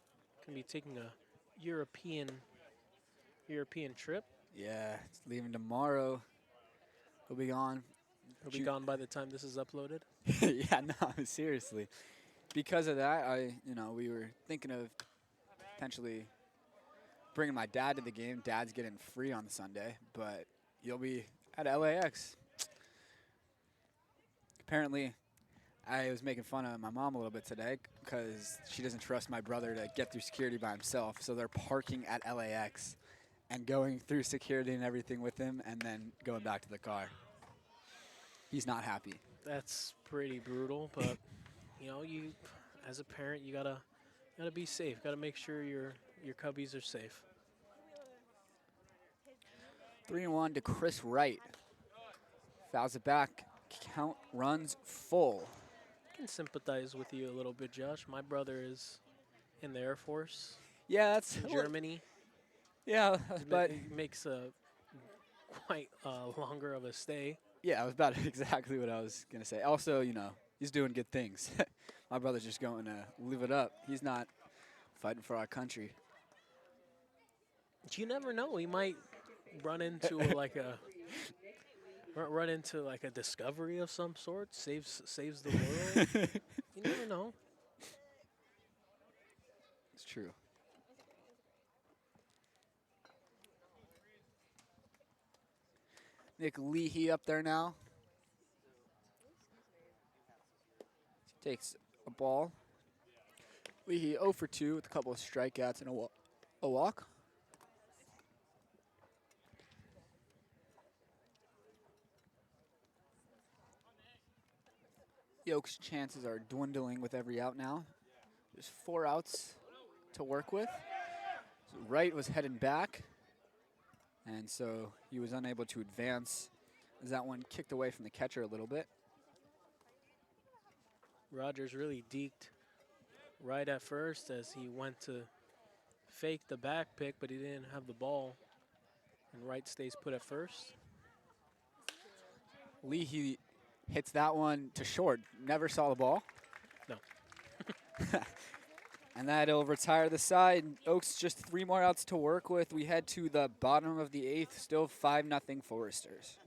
going to be taking a European trip. Yeah, it's leaving tomorrow. He'll be gone. He'll be gone by the time this is uploaded. Yeah, no, seriously. Because of that, we were thinking of potentially bringing my dad to the game. Dad's getting free on Sunday, but you'll be at LAX. Apparently, I was making fun of my mom a little bit today because she doesn't trust my brother to get through security by himself. So they're parking at LAX and going through security and everything with him and then going back to the car. He's not happy. That's pretty brutal, but you as a parent, you gotta be safe. Gotta make sure your cubbies are safe. 3-1 to Chris Wright. Fouls it back. Count runs full. I can sympathize with you a little bit, Josh. My brother is in the Air Force. Yeah, that's in Germany. Yeah, but it makes a quite longer of a stay. Yeah, that was about exactly what I was gonna say. Also, he's doing good things. My brother's just going to live it up. He's not fighting for our country. You never know. He might run into like a discovery of some sort. Saves the world. You never know. It's true. Nick Leahy up there now. He takes a ball. Leahy 0 for 2 with a couple of strikeouts and a walk. The Oaks' chances are dwindling with every out now. There's 4 outs to work with. So Wright was heading back, and so he was unable to advance as that one kicked away from the catcher a little bit. Rogers really deked right at first as he went to fake the back pick, but he didn't have the ball, and Wright stays put at first. Leahy hits that one to short. Never saw the ball. No. And that'll retire the side. Oaks just 3 more outs to work with. We head to the bottom of the 8th. Still 5-0 Foresters.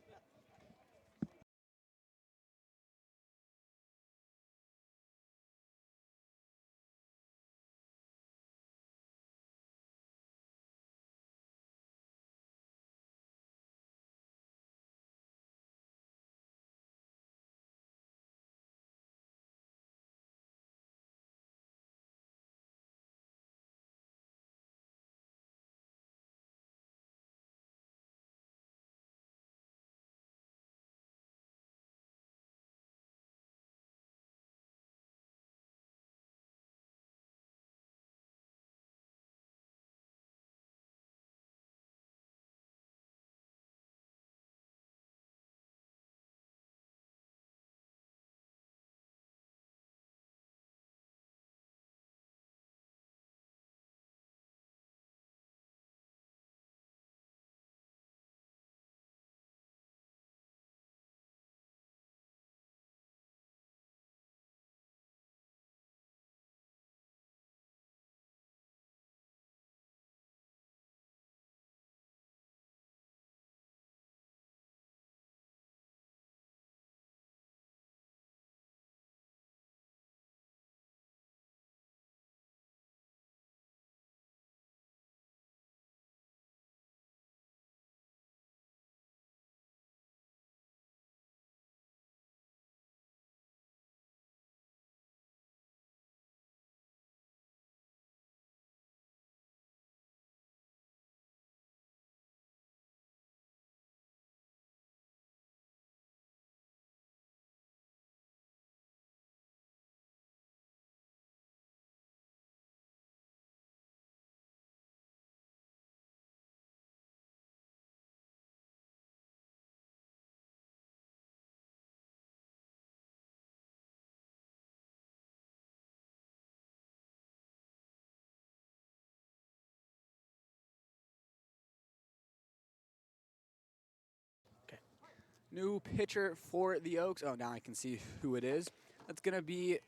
New pitcher for the Oaks. Oh, now I can see who it is. That's going to be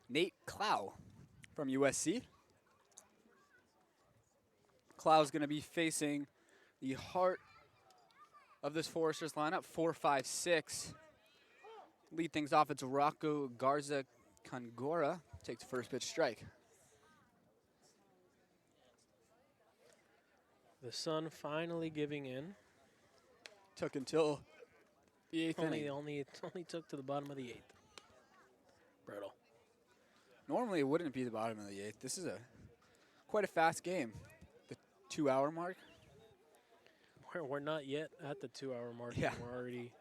Nate Clow from USC. Clow's going to be facing the heart of this Foresters lineup, 4-5-6. Lead things off, it's Rocco Garza Congora. Takes the first pitch strike. The sun finally giving in. Took until the eighth inning. Only took to the bottom of the 8th. Brutal. Normally it wouldn't be the bottom of the 8th. This is quite a fast game. The 2-hour mark. We're not yet at the 2-hour mark. Yeah. We're already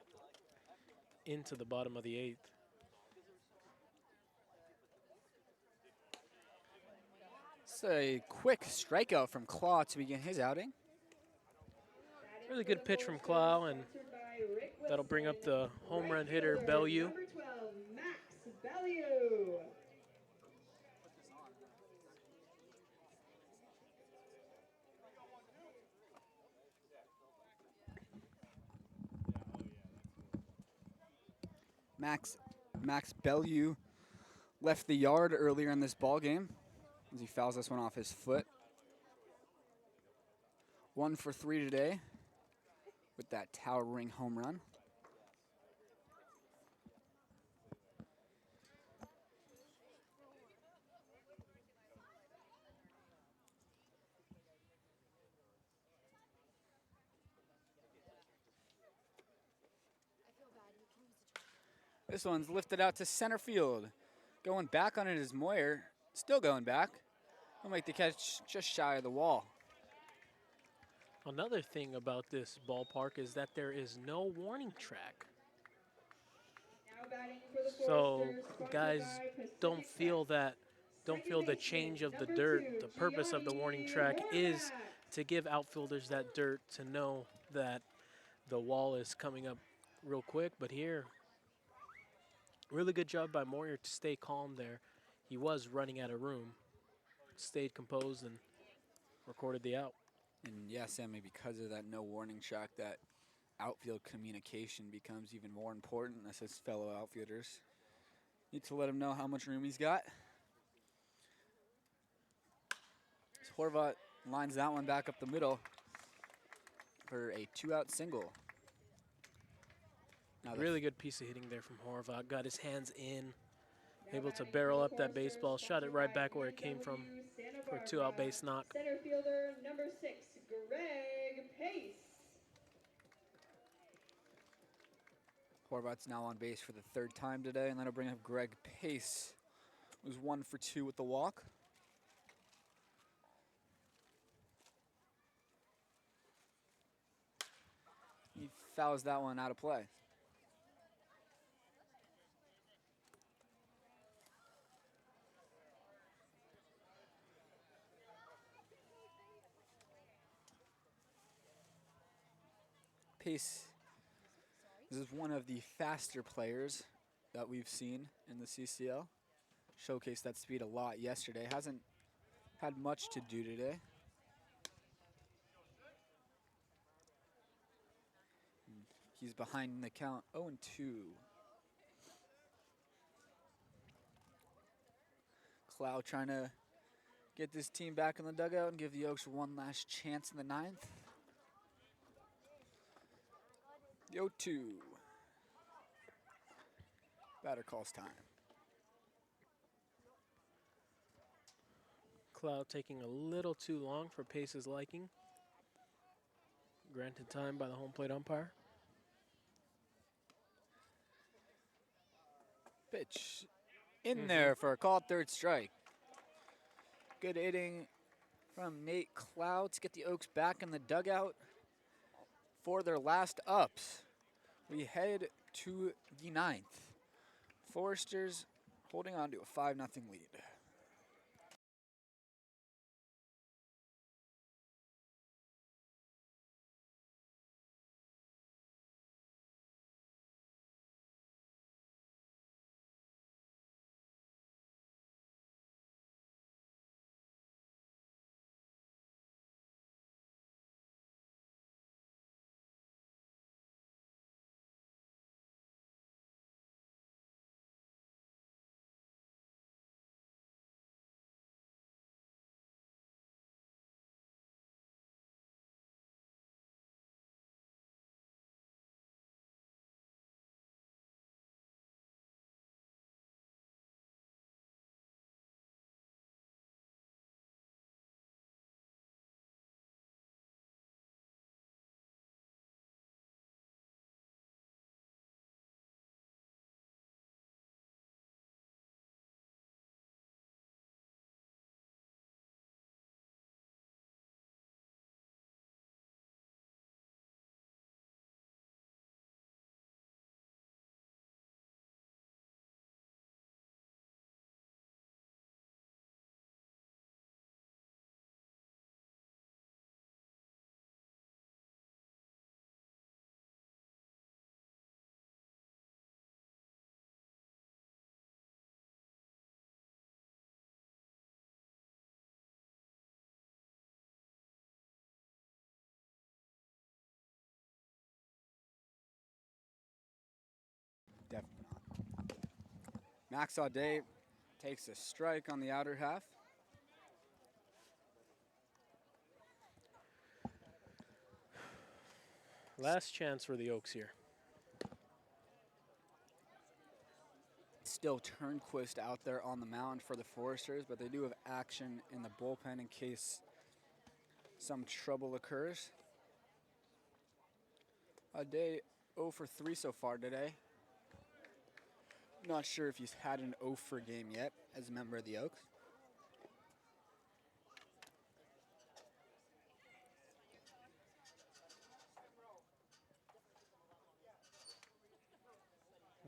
into the bottom of the 8th. It's a quick strikeout from Claw to begin his outing. Really good pitch from Clow, and that'll bring up the home run hitter, Bellew. Number 12, Max Bellew. Max Bellew left the yard earlier in this ball game as he fouls this one off his foot. 1 for 3 today with that towering home run. This one's lifted out to center field. Going back on it is Moyer. Still going back. He'll make the catch just shy of the wall. Another thing about this ballpark is that there is no warning track. Now batting for the So Foresters, guys sponsored by don't Pacific feel Crest. the change of the dirt. The purpose of the warning track is to give outfielders that dirt to know that the wall is coming up real quick. But here, really good job by Moyer to stay calm there. He was running out of room, stayed composed and recorded the out. And yeah, Sammy, because of that no warning track, that outfield communication becomes even more important as his fellow outfielders need to let him know how much room he's got. As Horvat lines that one back up the middle for a 2-out single. Now Really good piece of hitting there from Horvat. Got his hands in, able to barrel up that baseball, shot it right back where it came from for a 2-out base knock. Center fielder number 6, Greg Pace. Horvat's now on base for the 3rd time today, and that'll bring up Greg Pace, who's 1 for 2 with the walk. He fouls that one out of play. Pace, this is one of the faster players that we've seen in the CCL. Showcased that speed a lot yesterday. Hasn't had much to do today. He's behind in the count, 0-2. Clow trying to get this team back in the dugout and give the Oaks one last chance in the 9th. The 0-2. Batter calls time. Cloud taking a little too long for Pace's liking. Granted time by the home plate umpire. Pitch in there for a called 3rd strike. Good hitting from Nate Cloud to get the Oaks back in the dugout for their last ups. We head to the 9th. Foresters holding on to a 5-0 lead. Max Audet takes a strike on the outer half. Last chance for the Oaks here. Still Turnquist out there on the mound for the Foresters, but they do have action in the bullpen in case some trouble occurs. Audet 0 for 3 so far today. Not sure if he's had an 0 for game yet as a member of the Oaks.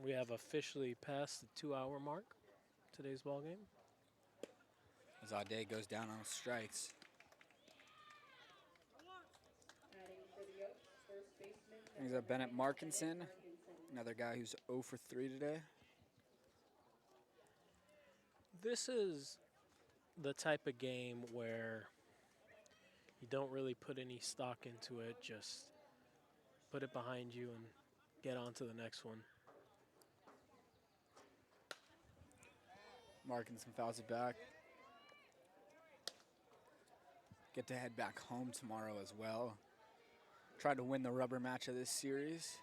We have officially passed the 2-hour mark today's ball game. As Audet goes down on strikes. Adding for the Oaks, first baseman. He's a Bennett Markinson, another guy who's 0 for 3 today. This is the type of game where you don't really put any stock into it, just put it behind you and get on to the next one. Markinson fouls it back. Get to head back home tomorrow as well. Try to win the rubber match of this series.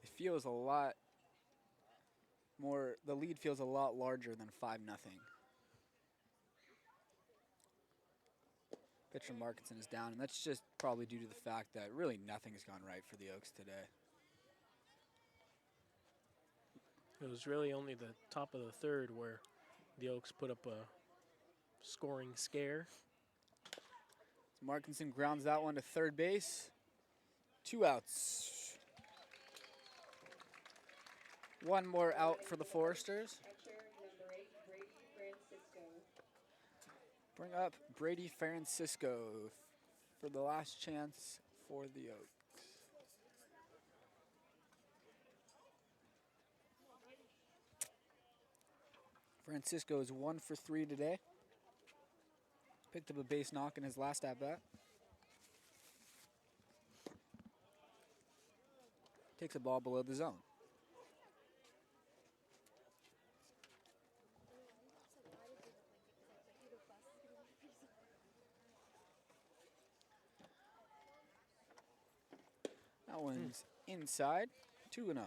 It feels a lot more, the lead feels a lot larger than 5-0. Pitcher Markinson is down, and that's just probably due to the fact that really nothing's gone right for the Oaks today. It was really only the top of the third where the Oaks put up a scoring scare. Markinson grounds that one to third base. 2 outs. One more out for the Foresters. Catcher number 8, Brady Francisco. Bring up Brady Francisco for the last chance for the Oaks. Francisco is 1 for 3 today. Picked up a base knock in his last at-bat. Takes a ball below the zone. That one's inside, 2-0.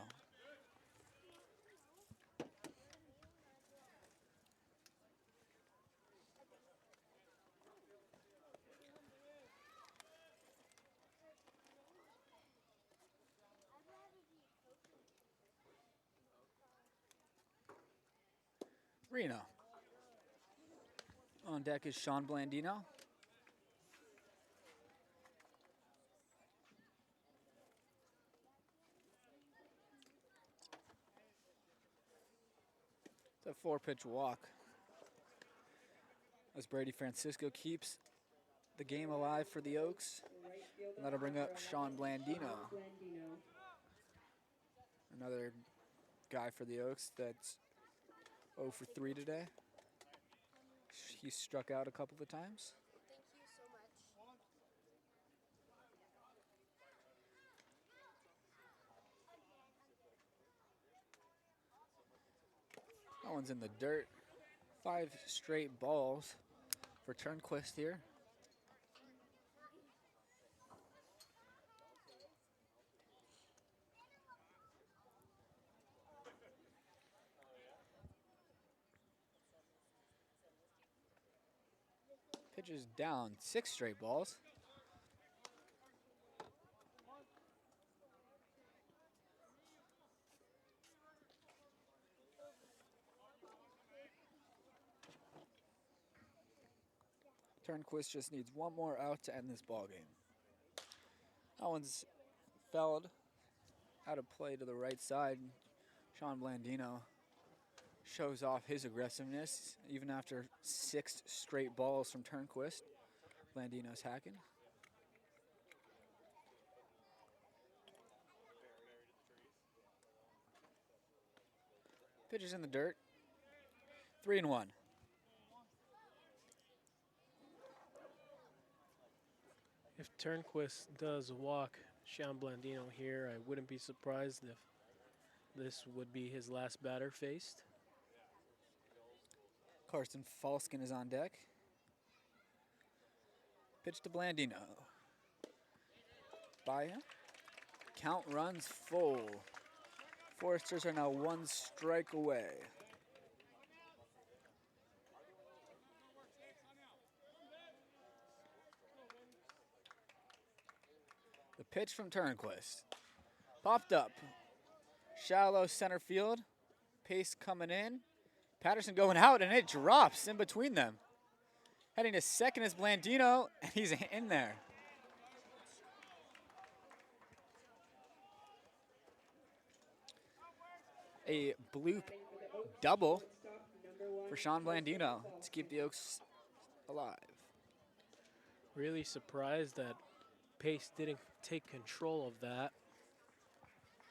Reno. On deck is Sean Blandino. It's a 4-pitch walk. As Brady Francisco keeps the game alive for the Oaks. Right fielder. And that'll bring up Sean Blandino. Blandino. Another guy for the Oaks that's 0 for 3 today. He's struck out a couple of times. That one's in the dirt. 5 straight balls for Turnquist here. Pitches down 6 straight balls. Turnquist just needs one more out to end this ball game. That one's fouled out of play to the right side. Sean Blandino shows off his aggressiveness even after 6 straight balls from Turnquist. Blandino's hacking. Pitches in the dirt. 3-1. If Turnquist does walk Sean Blandino here. I wouldn't be surprised if this would be his last batter faced. Carson Falskin is on deck. Pitch to Blandino. By him. Count runs full. Foresters are now 1 strike away. The pitch from Turnquist. Popped up. Shallow center field. Pace coming in. Patterson going out, and it drops in between them. Heading to second is Blandino, and he's in there. A bloop double for Sean Blandino to keep the Oaks alive. Really surprised that Pace didn't take control of that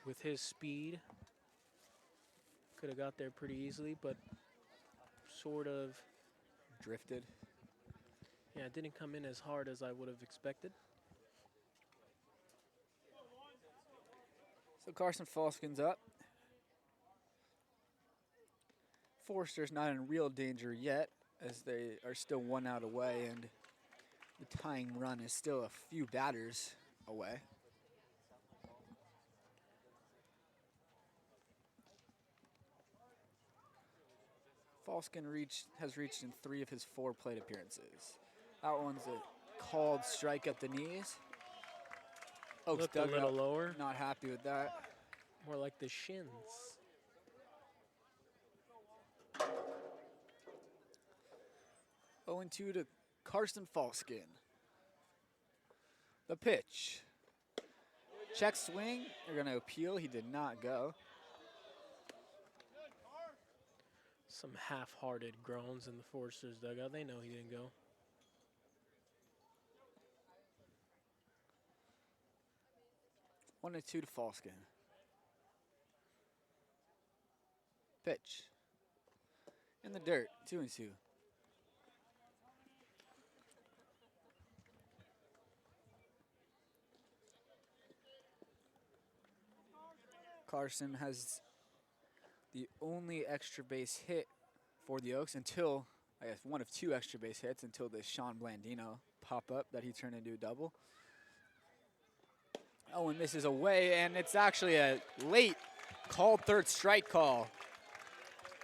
with his speed. Could have got there pretty easily, but sort of Drifted. Yeah, it didn't come in as hard as I would have expected. So Carson Falskin's up. Forster's not in real danger yet, as they are still 1 out away, and the tying run is still a few batters away. Falskin has reached in 3 of his 4 plate appearances. That one's a called strike at the knees. Oaks Looked a little dugout lower, not happy with that. more like the shins. 0-2 to Carson Falskin. The pitch. Check swing. They're going to appeal. He did not go. Some half-hearted groans in the Foresters dugout. They know he didn't go. One and 2 to Falskin. Pitch. In the dirt. 2-2. Carson has the only extra base hit for the Oaks until, I guess, 1 of 2 extra base hits until this Sean Blandino pop-up that he turned into a double. Oh, and misses away, and it's actually a late called third strike call.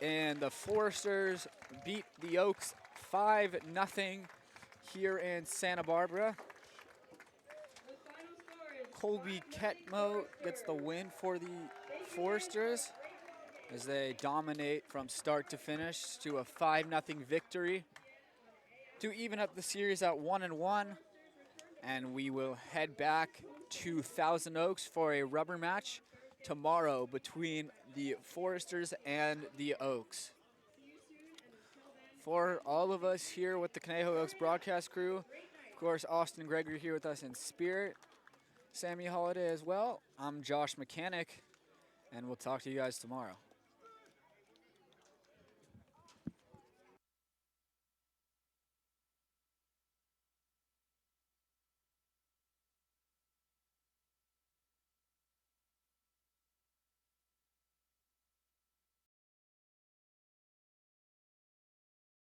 And the Foresters beat the Oaks 5-0 here in Santa Barbara. Colby Ketmo gets the win for the Foresters as they dominate from start to finish to a 5-0 victory to even up the series at 1-1. And we will head back to Thousand Oaks for a rubber match tomorrow between the Foresters and the Oaks. For all of us here with the Conejo Oaks broadcast crew, of course, Austin Gregory here with us in spirit, Sammy Holladay as well. I'm Josh Mechanick, and we'll talk to you guys tomorrow.